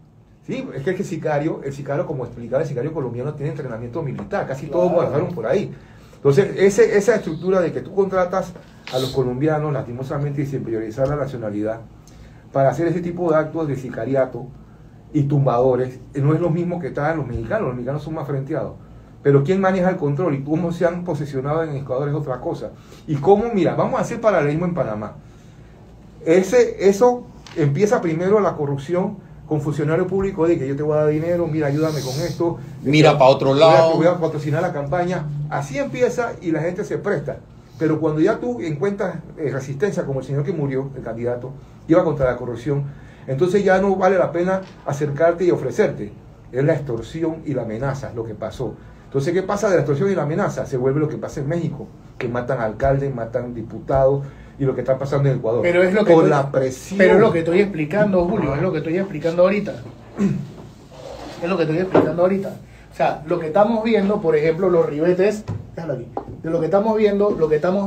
Sí, es que el sicario, como explicaba, el sicario colombiano tiene entrenamiento militar. Casi todos guardaron por ahí. Entonces, esa estructura de que tú contratas a los colombianos, lastimosamente, y sin priorizar la nacionalidad, para hacer ese tipo de actos de sicariato y tumbadores, no es lo mismo que estaban los mexicanos son más frenteados, pero quién maneja el control y cómo se han posesionado en Ecuador es otra cosa, y cómo, mira, vamos a hacer paralelismo en Panamá, eso empieza primero la corrupción con funcionario público de que yo te voy a dar dinero, mira, ayúdame con esto, mira para otro lado, voy a patrocinar la campaña, así empieza y la gente se presta. Pero cuando ya tú encuentras resistencia, como el señor que murió, el candidato, iba contra la corrupción, Entonces ya no vale la pena acercarte y ofrecerte. Es la extorsión y la amenaza lo que pasó. Entonces, ¿qué pasa de la extorsión y la amenaza? Se vuelve lo que pasa en México, que matan alcaldes, matan diputados, y lo que está pasando en Ecuador. Pero es lo que con la presión. Pero es lo que estoy explicando, Julio, es lo que estoy explicando ahorita. Es lo que estoy explicando ahorita. O sea, lo que estamos viendo, por ejemplo, los ribetes, déjalo aquí. De lo que estamos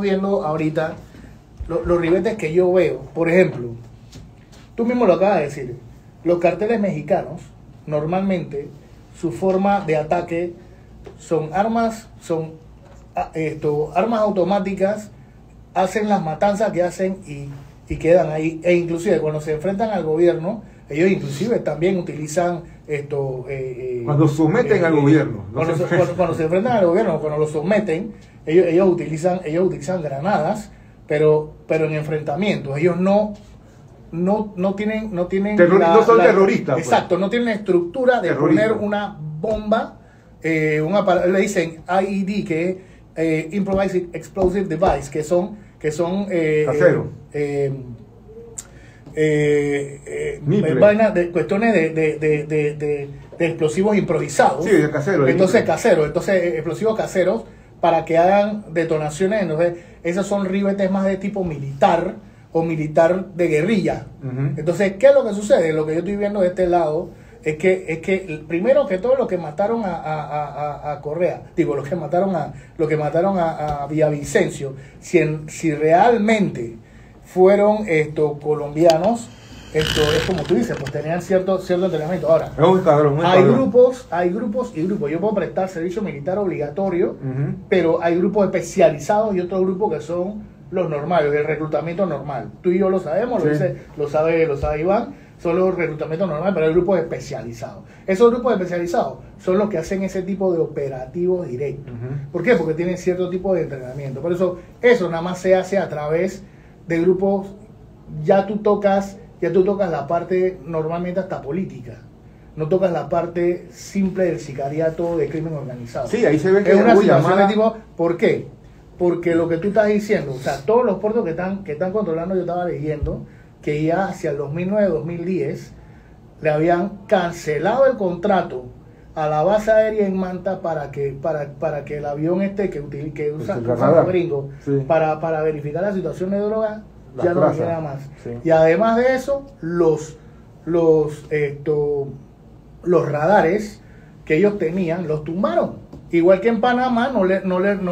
viendo ahorita, los ribetes que yo veo, por ejemplo, tú mismo lo acabas de decir, los carteles mexicanos, normalmente, su forma de ataque son armas automáticas, hacen las matanzas que hacen y quedan ahí, e inclusive cuando se enfrentan al gobierno, ellos inclusive también utilizan cuando someten al gobierno, cuando se enfrentan al gobierno, cuando lo someten, ellos utilizan granadas, pero en enfrentamientos, ellos no tienen no son terroristas, exacto, pues. No tienen la estructura de poner una bomba, le dicen IED, que es Improvised Explosive Device, que son casero. Vainas de cuestiones de explosivos improvisados. Sí, de casero. Entonces explosivos caseros para que hagan detonaciones. Entonces, esos son ribetes más de tipo militar o militar de guerrilla. Entonces, ¿qué es lo que sucede? Lo que yo estoy viendo de este lado es que primero que todo, lo que mataron a Correa, lo que mataron a Villavicencio, si realmente fueron colombianos, es como tú dices, pues tenían cierto entrenamiento. Ahora, hay grupos y grupos. Yo puedo prestar servicio militar obligatorio, pero hay grupos especializados y otros grupos que son los normales, el reclutamiento normal. Tú y yo lo sabemos, sí. lo sabe Iván, son los reclutamientos normales, pero hay grupos especializados. Esos grupos especializados son los que hacen ese tipo de operativos directos. ¿Por qué? Porque tienen cierto tipo de entrenamiento. Por eso nada más se hace a través de grupos. Ya tú tocas la parte normalmente hasta política, no tocas la parte simple del sicariato, de crimen organizado. Sí, ahí se ve que es una situación de tipo. ¿Por qué? Porque lo que tú estás diciendo, o sea, todos los puertos que están controlando, yo estaba leyendo que ya hacia el 2009-2010 le habían cancelado el contrato a la base aérea en Manta para que el avión que usan los gringos, sí, para verificar la situación de droga, ya no queda más. Sí. Y además de eso, los radares que ellos tenían los tumbaron. Igual que en Panamá no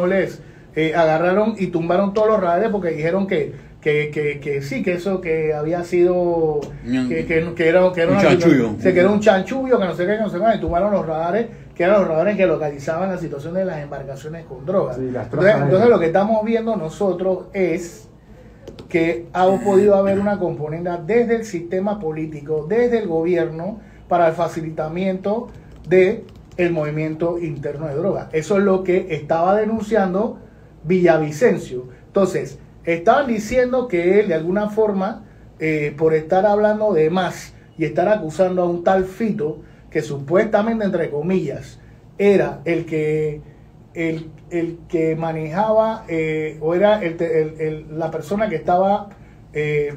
les agarraron y tumbaron todos los radares porque dijeron que sí, que eso que había sido que era un chanchullo, que era un chanchullo, que no sé qué, y tumbaron los radares, que eran los radares que localizaban la situación de las embarcaciones con drogas. Sí, entonces lo que estamos viendo nosotros es que ha podido haber una componente desde el sistema político, desde el gobierno, para el facilitamiento de el movimiento interno de drogas. Eso es lo que estaba denunciando Villavicencio. Entonces, estaban diciendo que él, de alguna forma, por estar hablando de más y estar acusando a un tal Fito, que supuestamente, entre comillas, era el que manejaba, o era la persona que estaba de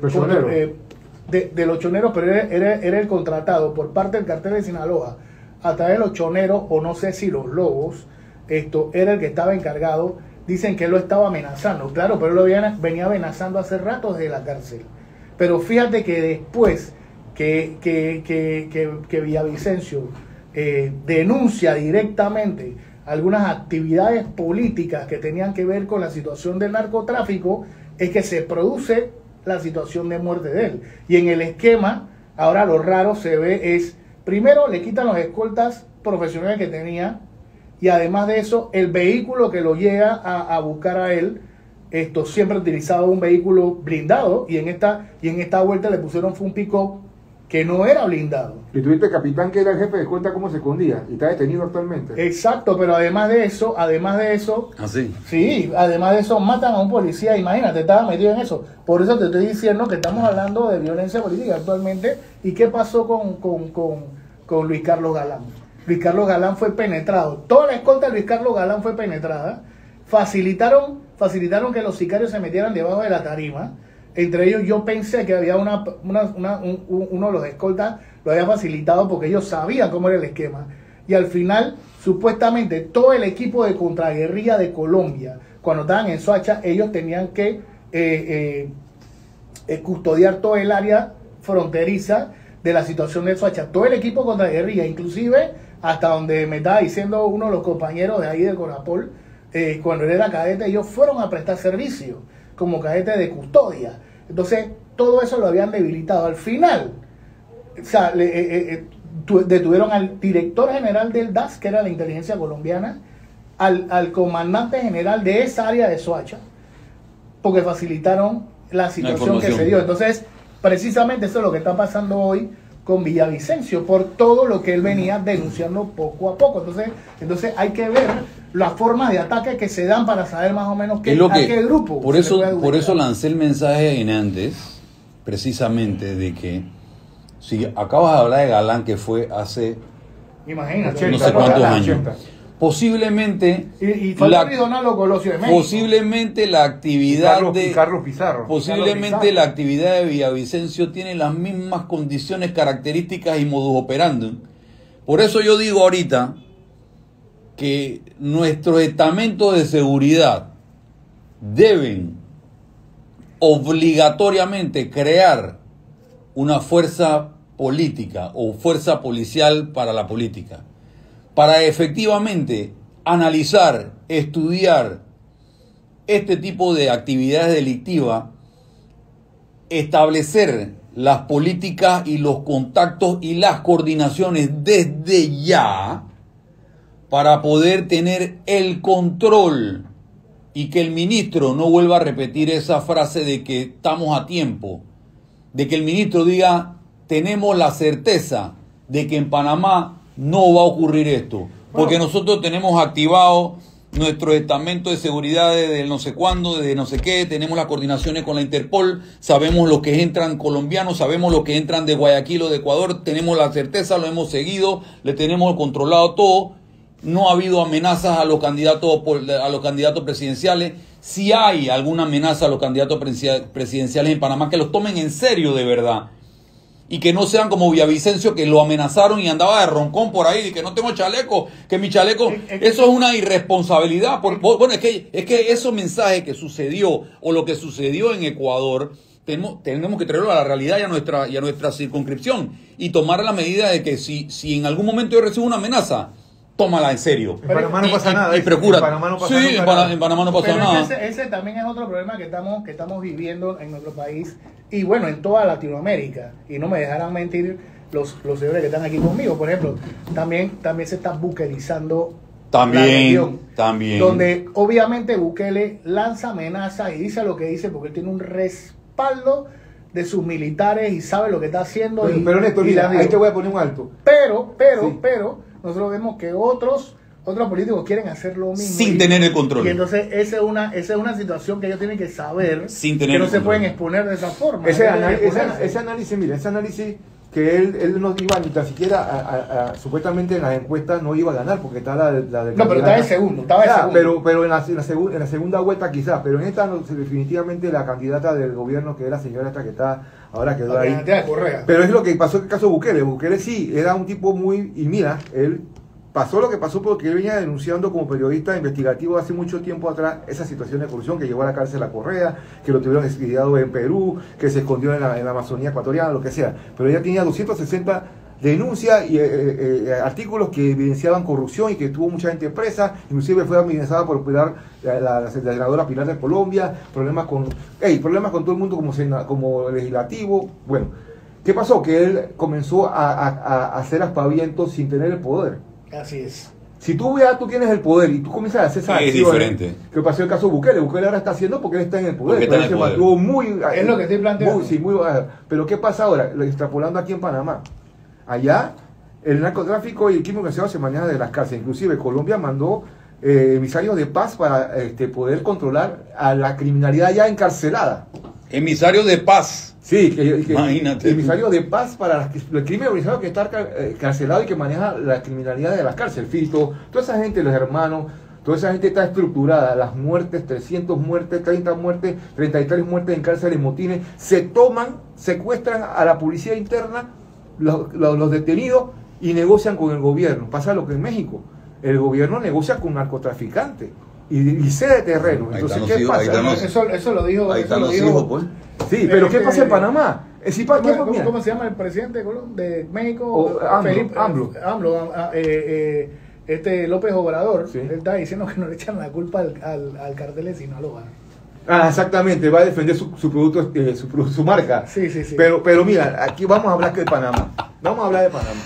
los choneros, pero era el contratado por parte del cartel de Sinaloa a través de los choneros, o no sé si los lobos, era el que estaba encargado. Dicen que él lo estaba amenazando, claro, pero él lo venía amenazando hace rato desde la cárcel. Pero fíjate que después que Villavicencio denuncia directamente algunas actividades políticas que tenían que ver con la situación del narcotráfico, es que se produce la situación de muerte de él. Y en el esquema, ahora lo raro se ve es, primero le quitan los escoltas profesionales que tenía, y además de eso, el vehículo que lo llega a buscar a él, siempre utilizaba un vehículo blindado, y en esta vuelta le pusieron un pick-up que no era blindado. Y tuviste capitán que era el jefe de escolta, cómo se escondía, y está detenido actualmente. Exacto, pero además de eso, ¿así? Sí, además de eso matan a un policía, imagínate, estaba metido en eso. Por eso te estoy diciendo que estamos hablando de violencia política actualmente. ¿Y qué pasó con Luis Carlos Galán? Luis Carlos Galán fue penetrado. Toda la escolta de Luis Carlos Galán fue penetrada. Facilitaron que los sicarios se metieran debajo de la tarima. Entre ellos yo pensé que había uno de los escoltas lo había facilitado porque ellos sabían cómo era el esquema. Y al final, supuestamente, todo el equipo de contraguerrilla de Colombia, cuando estaban en Soacha, ellos tenían que custodiar todo el área fronteriza de la situación de Soacha. Todo el equipo de contraguerrilla, inclusive hasta donde me estaba diciendo uno de los compañeros de ahí de Corapol, cuando él era cadete, ellos fueron a prestar servicio como cadete de custodia. Entonces, todo eso lo habían debilitado. Al final, o sea, detuvieron al director general del DAS, que era la inteligencia colombiana, al comandante general de esa área de Soacha, porque facilitaron la situación que se dio. Entonces, precisamente eso es lo que está pasando hoy con Villavicencio, por todo lo que él venía denunciando poco a poco. Entonces hay que ver las formas de ataque que se dan para saber más o menos qué grupo. Por eso lancé el mensaje en antes, precisamente, de que si acabas de hablar de Galán, que fue hace imagínate, no sé cuántos años. Posiblemente posiblemente la actividad Carlos Pizarro. Posiblemente la actividad de Villavicencio tiene las mismas condiciones, características y modus operandi. Por eso yo digo ahorita que nuestros estamentos de seguridad deben obligatoriamente crear una fuerza política o fuerza policial para la política, para efectivamente analizar, estudiar este tipo de actividades delictivas, establecer las políticas y los contactos y las coordinaciones desde ya para poder tener el control y que el ministro no vuelva a repetir esa frase de que estamos a tiempo, de que el ministro diga tenemos la certeza de que en Panamá no va a ocurrir esto, porque nosotros tenemos activado nuestro estamento de seguridad desde no sé cuándo, desde no sé qué, tenemos las coordinaciones con la Interpol, sabemos los que entran colombianos, sabemos los que entran de Guayaquil o de Ecuador, tenemos la certeza, lo hemos seguido, le tenemos controlado todo, no ha habido amenazas a los candidatos presidenciales. Si hay alguna amenaza a los candidatos presidenciales en Panamá, que los tomen en serio de verdad. Y que no sean como Villavicencio, que lo amenazaron y andaba de roncón por ahí, y que no tengo chaleco, que mi chaleco... Eso es una irresponsabilidad. Bueno, es que esos mensajes que sucedió, o lo que sucedió en Ecuador, tenemos que traerlo a la realidad y a nuestra circunscripción, y tomar la medida de que si en algún momento yo recibo una amenaza, tómala en serio. En Panamá no pasa nada. Y procura. En Panamá no pasa nada. En Panamá no pasa nada. Ese también es otro problema que estamos viviendo en nuestro país y bueno, en toda Latinoamérica. Y no me dejarán mentir los señores que están aquí conmigo. Por ejemplo, también se está buquelizando la región. También. Donde obviamente Bukele lanza amenazas y dice lo que dice porque él tiene un respaldo de sus militares y sabe lo que está haciendo. Pero Néstor, mira, ahí te voy a poner un alto. Pero nosotros vemos que otros políticos quieren hacer lo mismo sin tener el control. Y entonces esa es una situación que ellos tienen que saber, sin tener que no el se control. Pueden exponer de esa forma. Ese análisis que él no iba ni tan siquiera supuestamente en las encuestas no iba a ganar porque está la de no, pero estaba de segundo. Pero en la segunda vuelta quizás, pero en esta definitivamente la candidata del gobierno, que es la señora esta que está ahora quedó ahí. Pero es lo que pasó en el caso de Bukele. Bukele sí, era un tipo muy... Y mira, él pasó lo que pasó porque él venía denunciando como periodista investigativo hace mucho tiempo atrás esa situación de corrupción que llevó a la cárcel a Correa, que lo tuvieron exiliado en Perú, que se escondió en la Amazonía ecuatoriana, lo que sea. Pero ella tenía 260 denuncias y artículos que evidenciaban corrupción y que tuvo mucha gente presa, inclusive fue amenazada por la senadora Pilar de Colombia, problemas con todo el mundo como legislativo. Bueno, ¿qué pasó? Que él comenzó a hacer aspavientos sin tener el poder. Así es. Si tú tienes el poder y tú comienzas a hacer esas acciones, diferente. Que pasó el caso de Bukele. Bukele ahora está haciendo porque él está en el poder. Pero él se mantuvo muy... Es lo que estoy planteando. Muy bajo. Pero ¿qué pasa ahora? Lo extrapolando aquí en Panamá. Allá, el narcotráfico y el crimen organizado se maneja de las cárceles. Inclusive Colombia mandó emisarios de paz para poder controlar a la criminalidad ya encarcelada. Emisarios de paz. Sí, imagínate. Emisarios de paz para el crimen organizado que está carcelado y que maneja la criminalidad de las cárceles. Fito, toda esa gente, los hermanos, Toda esa gente está estructurada, las muertes, 300 muertes, 30 muertes, 33 muertes en cárceles, motines, se toman, secuestran a la policía interna, los detenidos y negocian con el gobierno. Pasa lo que en México, el gobierno negocia con narcotraficantes y cede terreno. Entonces, ¿qué pasa? Eso lo dijo. Ahí están los hijos, pues. Sí, pero ¿qué pasa en Panamá? ¿Cómo se llama el presidente de México? AMLO. López Obrador, Sí. él está diciendo que no le echan la culpa al cartel de Sinaloa. Exactamente, va a defender su producto, su marca. Sí. Pero mira, aquí vamos a hablar de Panamá. Vamos a hablar de Panamá.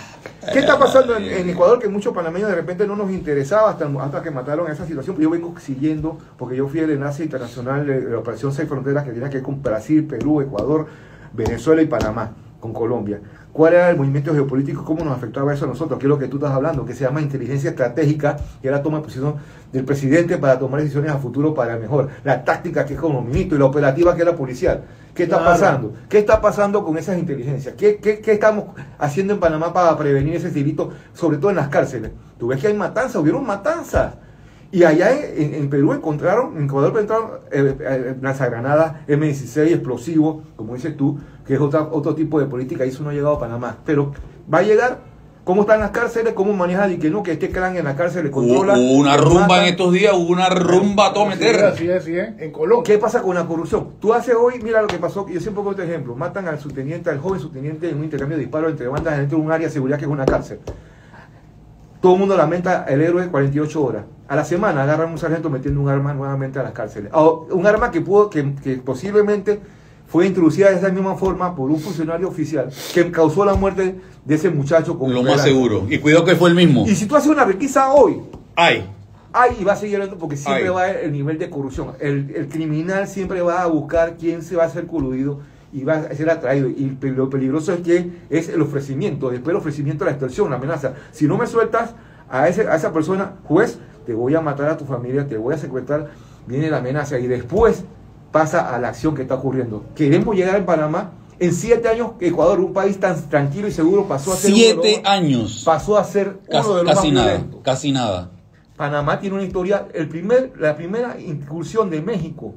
¿Qué está pasando en Ecuador? Que muchos panameños de repente no nos interesaba hasta que mataron esa situación. Yo vengo siguiendo, porque yo fui el enlace internacional de la Operación 6 Fronteras, que tenía que ver con Brasil, Perú, Ecuador, Venezuela y Panamá, con Colombia. ¿Cuál era el movimiento geopolítico? ¿Cómo nos afectaba eso a nosotros? ¿Qué es lo que tú estás hablando? Que se llama inteligencia estratégica, que es la toma de posición del presidente para tomar decisiones a futuro para mejor. La táctica, que es como ministro, y la operativa, que es la policial. ¿Qué está pasando? ¿Qué está pasando con esas inteligencias? ¿Qué estamos haciendo en Panamá para prevenir ese delito, sobre todo en las cárceles? Tú ves que hay matanzas, hubieron matanzas. Y allá en Perú en Ecuador encontraron lanzagranadas, M16, explosivos, como dices tú, que es otro tipo de política, y eso no ha llegado a Panamá. Pero va a llegar. ¿Cómo están las cárceles? ¿Cómo maneja y que no? Que este clan en la cárcel le controla. Hubo una rumba en estos días, hubo una rumba a todo meter. Así es, en Colombia. ¿Qué pasa con la corrupción? Tú haces hoy, mira lo que pasó, yo siempre pongo este ejemplo, matan al subteniente, al joven subteniente en un intercambio de disparos entre bandas dentro de un área de seguridad que es una cárcel. Todo el mundo lamenta el héroe 48 horas. A la semana agarran un sargento metiendo un arma nuevamente a las cárceles. Un arma que posiblemente fue introducida de esa misma forma por un funcionario oficial que causó la muerte de ese muchacho. Lo más seguro. Y cuidado que fue el mismo. Y si tú haces una requisa hoy, Ay. y va a seguir hablando porque siempre va a haber el nivel de corrupción. El criminal siempre va a buscar quién se va a hacer coludido y va a ser atraído. Y lo peligroso es que es el ofrecimiento, después el ofrecimiento de la extorsión, la amenaza. Si no me sueltas a esa persona, juez, te voy a matar a tu familia, te voy a secuestrar, viene la amenaza y después pasa a la acción que está ocurriendo. Queremos llegar en Panamá. En 7 años, Ecuador, un país tan tranquilo y seguro, pasó a ser 7 años. Pasó a ser uno de los más violentos. Casi nada. Panamá tiene una historia, la primera incursión de México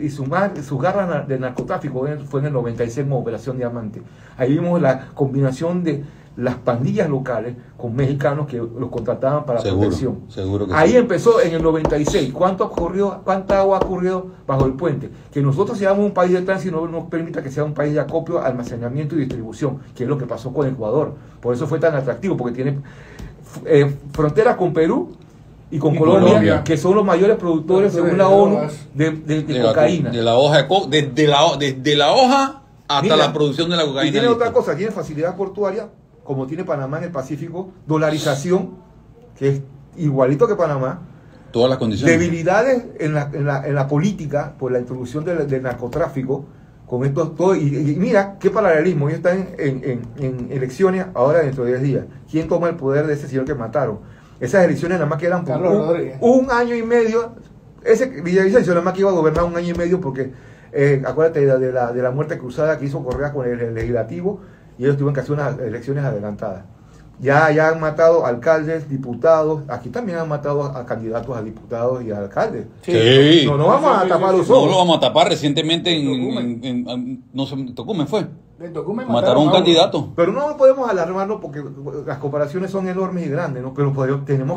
y sus garras del narcotráfico fue en el 96 con Operación Diamante. Ahí vimos la combinación de las pandillas locales con mexicanos que los contrataban para protección. Seguro que ahí sí. empezó en el 96. ¿Cuánta agua ha ocurrido bajo el puente? Que nosotros seamos un país de tránsito no nos permita que sea un país de acopio, almacenamiento y distribución, que es lo que pasó con Ecuador. Por eso fue tan atractivo, porque tiene fronteras con Perú y con Colombia, que son los mayores productores, según la ONU, de cocaína. De la hoja desde la hoja hasta la producción de la cocaína. Y tiene otra cosa, tiene facilidad portuaria, como tiene Panamá en el Pacífico, dolarización, que es igualito que Panamá. Todas las condiciones. Debilidades en la política por la introducción del narcotráfico. Con esto todo, y mira qué paralelismo. Ellos están en elecciones ahora dentro de 10 días. ¿Quién toma el poder de ese señor que mataron? Esas elecciones nada más quedan por un año y medio. Ese Villavicencio nada más que iba a gobernar un año y medio porque acuérdate de la muerte cruzada que hizo Correa con el legislativo, y ellos tuvieron que hacer unas elecciones adelantadas. Ya han matado alcaldes, diputados. Aquí también han matado a candidatos a diputados y a alcaldes. Sí. No vamos a tapar los ojos. No lo vamos a tapar. Recientemente no sé, Tocumen fue. Mataron a un candidato. Pero no podemos alarmarnos porque las comparaciones son enormes y grandes, ¿no? Pero tenemos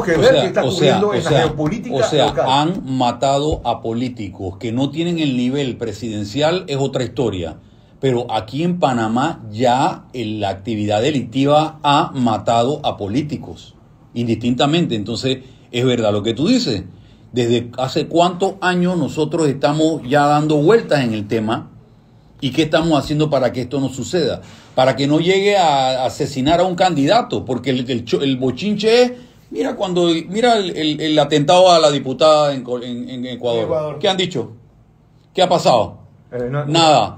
que ver qué está ocurriendo en la geopolítica local. Han matado a políticos que no tienen el nivel presidencial, es otra historia. Pero aquí en Panamá ya la actividad delictiva ha matado a políticos, indistintamente. Entonces, es verdad lo que tú dices. ¿Desde hace cuántos años nosotros estamos ya dando vueltas en el tema? ¿Y qué estamos haciendo para que esto no suceda? Para que no llegue a asesinar a un candidato. Porque el bochinche es, mira el atentado a la diputada en Ecuador. ¿Qué han dicho? ¿Qué ha pasado? Nada.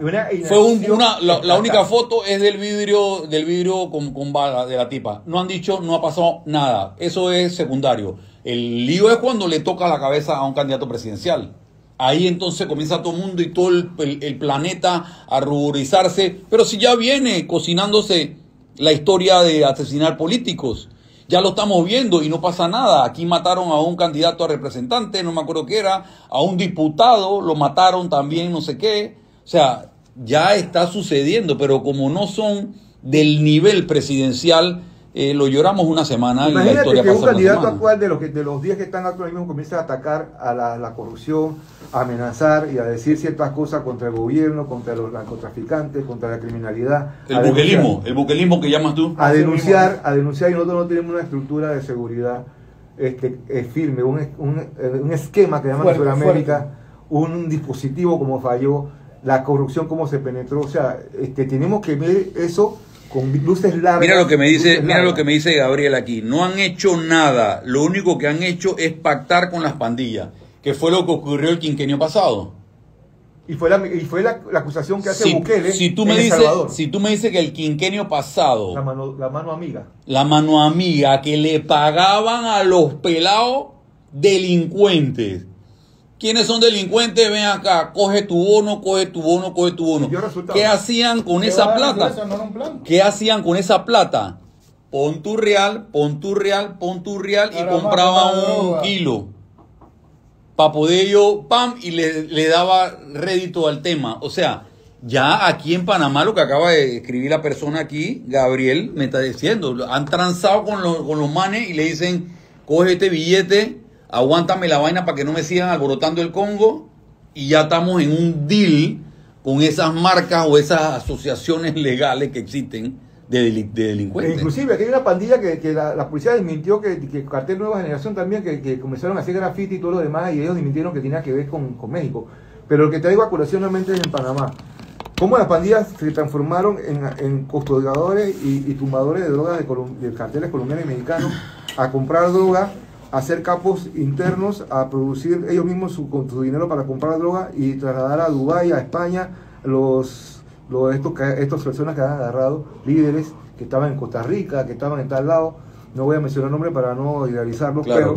La única foto es del vidrio con bala de la tipa. No han dicho, no ha pasado nada. Eso es secundario. El lío es cuando le toca la cabeza a un candidato presidencial. Ahí entonces comienza todo el mundo y todo el planeta a ruborizarse. Pero si ya viene cocinándose la historia de asesinar políticos. Ya lo estamos viendo y no pasa nada. Aquí mataron a un candidato a representante, no me acuerdo qué era, a un diputado, lo mataron también, no sé qué. O sea, ya está sucediendo, pero como no son del nivel presidencial, lo lloramos una semana. Imagínate y la historia que un pasa una candidato semana. actual de los 10 que están actuales mismo comienza a atacar a la corrupción, a amenazar y a decir ciertas cosas contra el gobierno, contra los narcotraficantes, contra la criminalidad. El buquelismo que llamas tú. A denunciar, y nosotros no tenemos una estructura de seguridad firme, un esquema que llaman en Sudamérica, un dispositivo como falló, la corrupción como se penetró, o sea, tenemos que ver eso con luces largas. Mira lo que me dice Gabriel aquí. No han hecho nada. Lo único que han hecho es pactar con las pandillas, que fue lo que ocurrió el quinquenio pasado. Y fue la acusación que hace Bukele en El Salvador. Si tú me dices que el quinquenio pasado, la mano amiga. La mano amiga, que le pagaban a los pelados delincuentes. ¿Quiénes son delincuentes? Ven acá, coge tu bono, coge tu bono, coge tu bono. ¿Qué hacían con esa plata? ¿Qué hacían con esa plata? Pon tu real, pon tu real, pon tu real y compraban un kilo. Para poder yo, pam, y le daba rédito al tema. O sea, ya aquí en Panamá, lo que acaba de escribir la persona aquí, Gabriel, me está diciendo, han transado con los manes y le dicen, coge este billete, aguántame la vaina para que no me sigan alborotando el Congo, y ya estamos en un deal con esas marcas o esas asociaciones legales que existen de delincuentes. Inclusive aquí hay una pandilla que la policía desmintió, que Cartel Nueva Generación también, que comenzaron a hacer graffiti y todo lo demás, y ellos desmintieron que tenía que ver con México. Pero lo que traigo a colación nuevamente es en Panamá. Cómo las pandillas se transformaron en custodiadores y tumbadores de drogas de carteles colombianos y mexicanos, a comprar droga, a hacer capos internos, a producir ellos mismos con su dinero para comprar droga y trasladar a Dubái, a España, estas personas que han agarrado, líderes que estaban en Costa Rica, que estaban en tal lado. No voy a mencionar nombres para no idealizarlos, claro.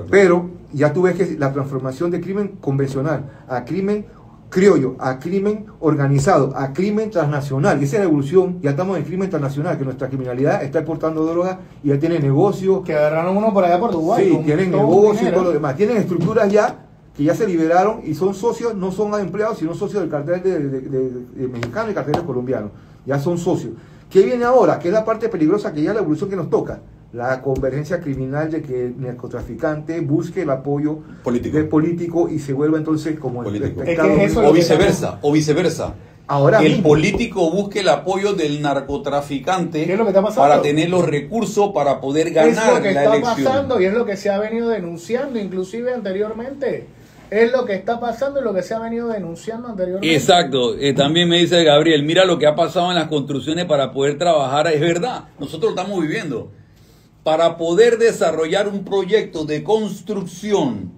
Pero ya tú ves que la transformación de crimen convencional a crimen criollo, a crimen organizado, a crimen transnacional, y esa es la evolución. Ya estamos en crimen transnacional, que nuestra criminalidad está exportando drogas y ya tiene negocio. Que agarraron uno por allá por Dubái. Sí, tienen negocio y todo lo demás. Tienen estructuras ya que ya se liberaron y son socios, no son empleados, sino socios del cartel de mexicano y carteles colombianos. Ya son socios. ¿Qué viene ahora? ¿Qué es la parte peligrosa, que ya es la evolución que nos toca? La convergencia criminal de que el narcotraficante busque el apoyo del político y se vuelva entonces como el espectador. O viceversa. Ahora que mismo, el político busque el apoyo del narcotraficante, ¿qué es lo que está pasando? Para tener los recursos para poder ganar es lo que la está elección. Pasando, y es lo que se ha venido denunciando inclusive anteriormente. Es lo que está pasando y lo que se ha venido denunciando anteriormente. Exacto. También me dice Gabriel, mira lo que ha pasado en las construcciones para poder trabajar. Es verdad, nosotros lo estamos viviendo. Para poder desarrollar un proyecto de construcción,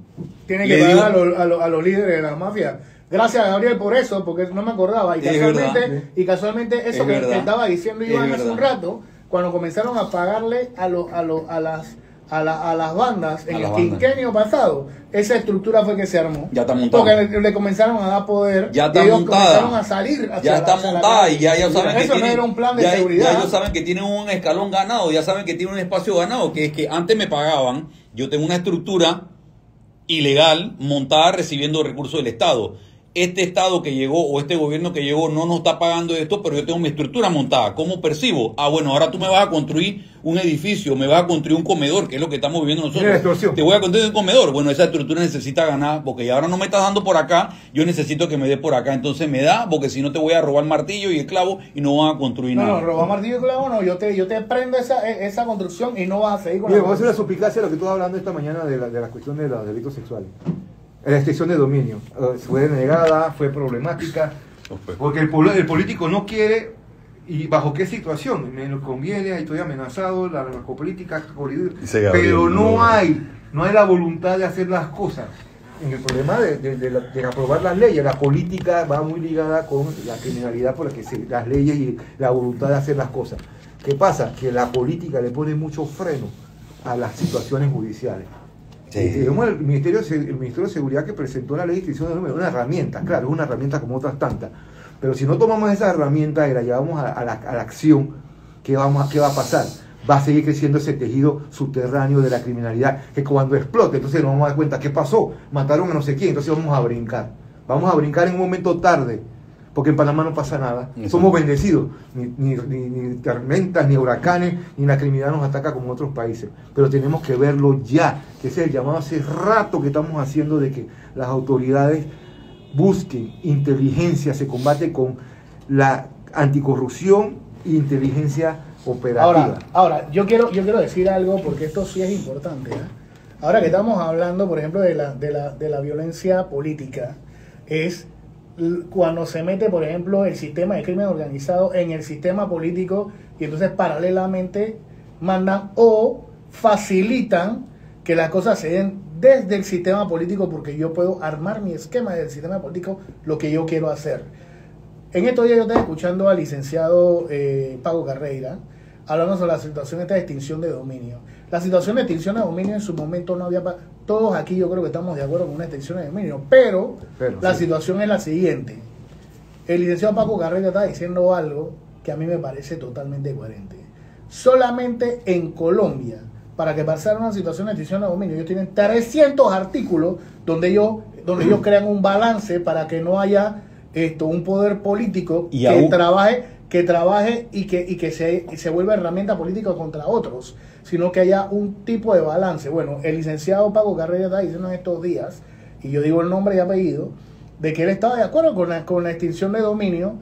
tiene que pagar a los líderes de la mafia. Gracias, Gabriel, por eso, porque no me acordaba. Y casualmente eso que estaba diciendo Iván hace un rato, cuando comenzaron a pagarle a las bandas en el quinquenio pasado, esa estructura fue que se armó. Ya está montada. Porque le comenzaron a dar poder. Ya está ellos montada. Comenzaron a salir ya está montada y ya ellos saben eso que no era un plan de seguridad. Ya ellos saben que tienen un escalón ganado, ya saben que tienen un espacio ganado, que es que antes me pagaban, yo tengo una estructura ilegal montada recibiendo recursos del Estado. Este Estado que llegó o este gobierno que llegó no nos está pagando esto, pero yo tengo mi estructura montada. ¿Cómo percibo? Bueno, ahora tú me vas a construir un edificio, me vas a construir un comedor, que es lo que estamos viviendo nosotros. Te voy a construir un comedor. Bueno, esa estructura necesita ganar, porque ahora no me estás dando por acá, yo necesito que me dé por acá. Entonces me da, porque si no te voy a robar martillo y el clavo y no van a construir nada. No, robar martillo y clavo no, yo te prendo esa construcción y no vas a seguir con vamos a hacer una suplicacia de lo que tú hablando esta mañana de la cuestión de los delitos sexuales. La extensión de dominio fue denegada, fue problemática, porque el político no quiere, y bajo qué situación, me lo conviene, estoy amenazado, la narcopolítica, pero no hay la voluntad de hacer las cosas. En el problema de aprobar las leyes, la política va muy ligada con la criminalidad, por las leyes y la voluntad de hacer las cosas. ¿Qué pasa? Que la política le pone mucho freno a las situaciones judiciales. Sí. El Ministerio de Seguridad que presentó la ley de extinción de dominio, una herramienta, claro, es una herramienta como otras tantas, pero si no tomamos esa herramienta y la llevamos a la acción, ¿qué va a pasar? va a seguir creciendo ese tejido subterráneo de la criminalidad, que cuando explote, entonces nos vamos a dar cuenta, ¿qué pasó? Mataron a no sé quién, entonces vamos a brincar en un momento tarde, porque en Panamá no pasa nada, somos bendecidos, ni tormentas, ni huracanes, ni la criminalidad nos ataca como en otros países, pero tenemos que verlo ya, que ese es el llamado hace rato que estamos haciendo de que las autoridades busquen inteligencia, se combate con la anticorrupción e inteligencia operativa. Ahora yo quiero decir algo porque esto sí es importante, ¿eh? Ahora que estamos hablando, por ejemplo, de la violencia política, es cuando se mete, por ejemplo, el sistema de crimen organizado en el sistema político y entonces paralelamente mandan o facilitan que las cosas se den desde el sistema político, porque yo puedo armar mi esquema del sistema político, lo que yo quiero hacer. En estos días yo estaba escuchando al licenciado Paco Carreira hablando sobre la situación de esta extinción de dominio. La situación de extinción de dominio en su momento no había... Todos aquí yo creo que estamos de acuerdo con una extinción de dominio, pero la situación es la siguiente. El licenciado Paco Carreira está diciendo algo que a mí me parece totalmente coherente. Solamente en Colombia, para que pasara una situación de extinción de dominio, ellos tienen 300 artículos donde ellos crean un balance para que no haya un poder político que trabaje y que se vuelva herramienta política contra otros, sino que haya un tipo de balance. Bueno, el licenciado Paco Carreira está diciendo en estos días, y yo digo el nombre y apellido, de que él estaba de acuerdo con la extinción de dominio,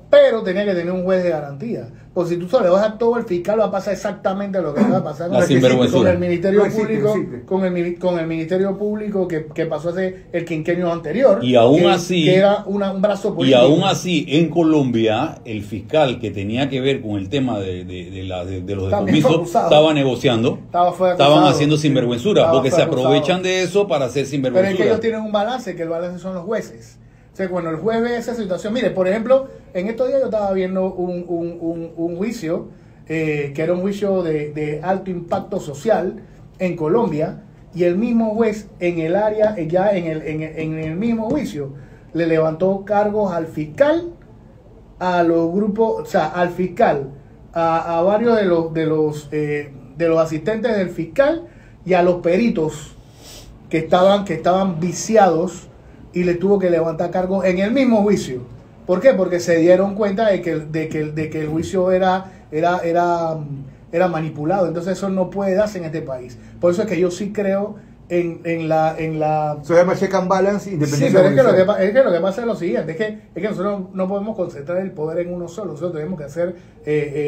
pero tenía que tener un juez de garantía. Porque si tú solo le vas a todo el fiscal, va a pasar exactamente lo que va a pasar con el Ministerio Público, con el Ministerio Público que pasó hace el quinquenio anterior, y aún así, que era un brazo político. Y aún así, en Colombia, el fiscal que tenía que ver con el tema de los decomisos estaba negociando, estaban haciendo sinvergüenzura, porque se aprovechan de eso para hacer sinvergüenzura. Pero es que ellos tienen un balance, que el balance son los jueces. O sea, cuando el juez ve esa situación, mire, por ejemplo, en estos días yo estaba viendo un juicio, que era un juicio de alto impacto social en Colombia, y el mismo juez en el área, ya en el mismo juicio, le levantó cargos al fiscal, a los grupos, o sea, al fiscal, a varios de los asistentes del fiscal y a los peritos que estaban viciados, y le tuvo que levantar cargos en el mismo juicio. ¿Por qué? Porque se dieron cuenta de que el juicio era manipulado. Entonces eso no puede darse en este país. Por eso es que yo sí creo en la... Se llama check and balance independiente. Sí, pero es que lo que pasa es lo siguiente, es que nosotros no podemos concentrar el poder en uno solo. Nosotros tenemos que hacer,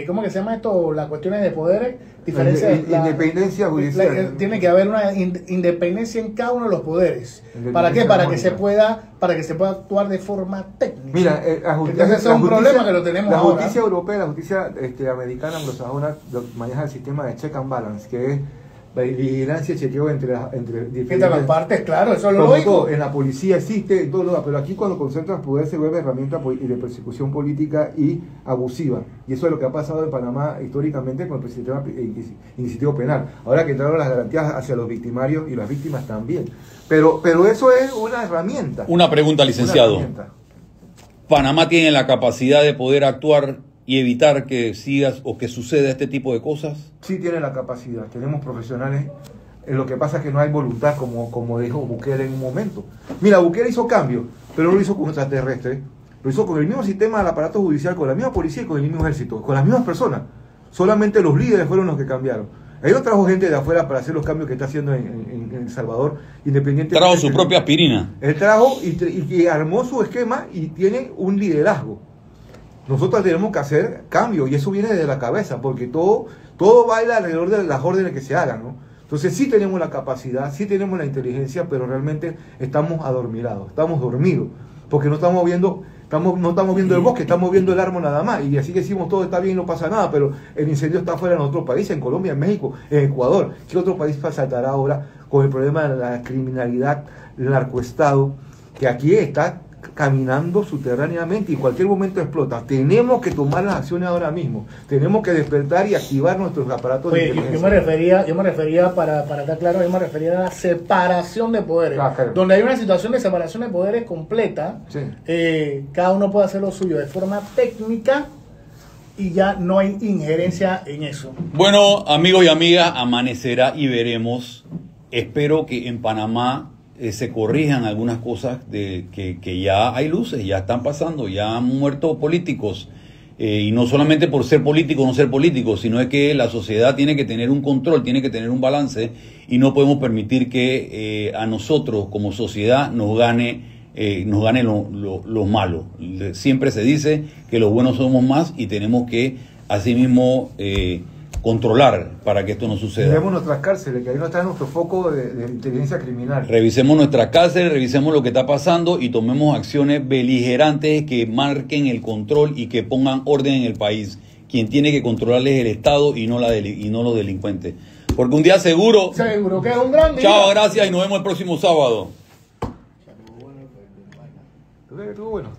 ¿cómo que se llama esto? Las cuestiones de poderes, independencia judicial. Tiene que haber una independencia en cada uno de los poderes. ¿Para qué? Para que se pueda actuar de forma técnica. Mira, entonces ese es un problema que lo tenemos ahora. La justicia europea, la justicia americana, anglosajona, maneja el sistema de check and balance, que es vigilancia y chequeo entre las partes, claro, eso es lo lógico. En la policía existe, en todo lugar, pero aquí cuando concentras poder se vuelve herramienta de persecución política y abusiva. Y eso es lo que ha pasado en Panamá históricamente con el sistema inquisitivo penal. Ahora que entraron las garantías hacia los victimarios y las víctimas también. Pero eso es una herramienta. Una pregunta, licenciado. ¿Panamá tiene la capacidad de poder actuar y evitar que sigas o que suceda este tipo de cosas? Sí tiene la capacidad, tenemos profesionales. Lo que pasa es que no hay voluntad, como dijo Bukele en un momento. Mira, Bukele hizo cambios, pero no lo hizo con extraterrestres, lo hizo con el mismo sistema del aparato judicial, con la misma policía y con el mismo ejército, con las mismas personas. Solamente los líderes fueron los que cambiaron. Él no trajo gente de afuera para hacer los cambios que está haciendo en El Salvador, independientemente. Trajo su propia aspirina. Él trajo y armó su esquema y tiene un liderazgo. Nosotros tenemos que hacer cambios y eso viene desde la cabeza, porque todo baila alrededor de las órdenes que se hagan, ¿no? Entonces sí tenemos la capacidad, sí tenemos la inteligencia, pero realmente estamos adormilados, estamos dormidos, porque no estamos viendo el bosque, estamos viendo el árbol nada más, y así que decimos todo está bien, no pasa nada, pero el incendio está fuera en otro país, en Colombia, en México, en Ecuador. ¿Qué otro país saltará ahora con el problema de la criminalidad, el narcoestado, que aquí está caminando subterráneamente y en cualquier momento explota? Tenemos que tomar las acciones ahora mismo, tenemos que despertar y activar nuestros aparatos de inteligencia. Yo me refería para estar claro, yo me refería a la separación de poderes, claro. Donde hay una situación de separación de poderes completa, sí. Cada uno puede hacer lo suyo de forma técnica y ya no hay injerencia en eso. Bueno, amigos y amigas, amanecerá y veremos. Espero que en Panamá se corrijan algunas cosas que ya hay luces, ya están pasando, ya han muerto políticos. Y no solamente por ser político o no ser político, sino es que la sociedad tiene que tener un control, tiene que tener un balance y no podemos permitir que a nosotros como sociedad nos gane lo malo. Siempre se dice que los buenos somos más y tenemos que asimismo controlar para que esto no suceda. Miremos nuestras cárceles, que ahí no está nuestro foco de inteligencia criminal. Revisemos nuestras cárceles, revisemos lo que está pasando y tomemos acciones beligerantes que marquen el control y que pongan orden en el país. Quien tiene que controlar es el Estado y no los delincuentes. Porque un día seguro... Seguro que es un gran día. Chao, gracias y nos vemos el próximo sábado. Estuvo bueno.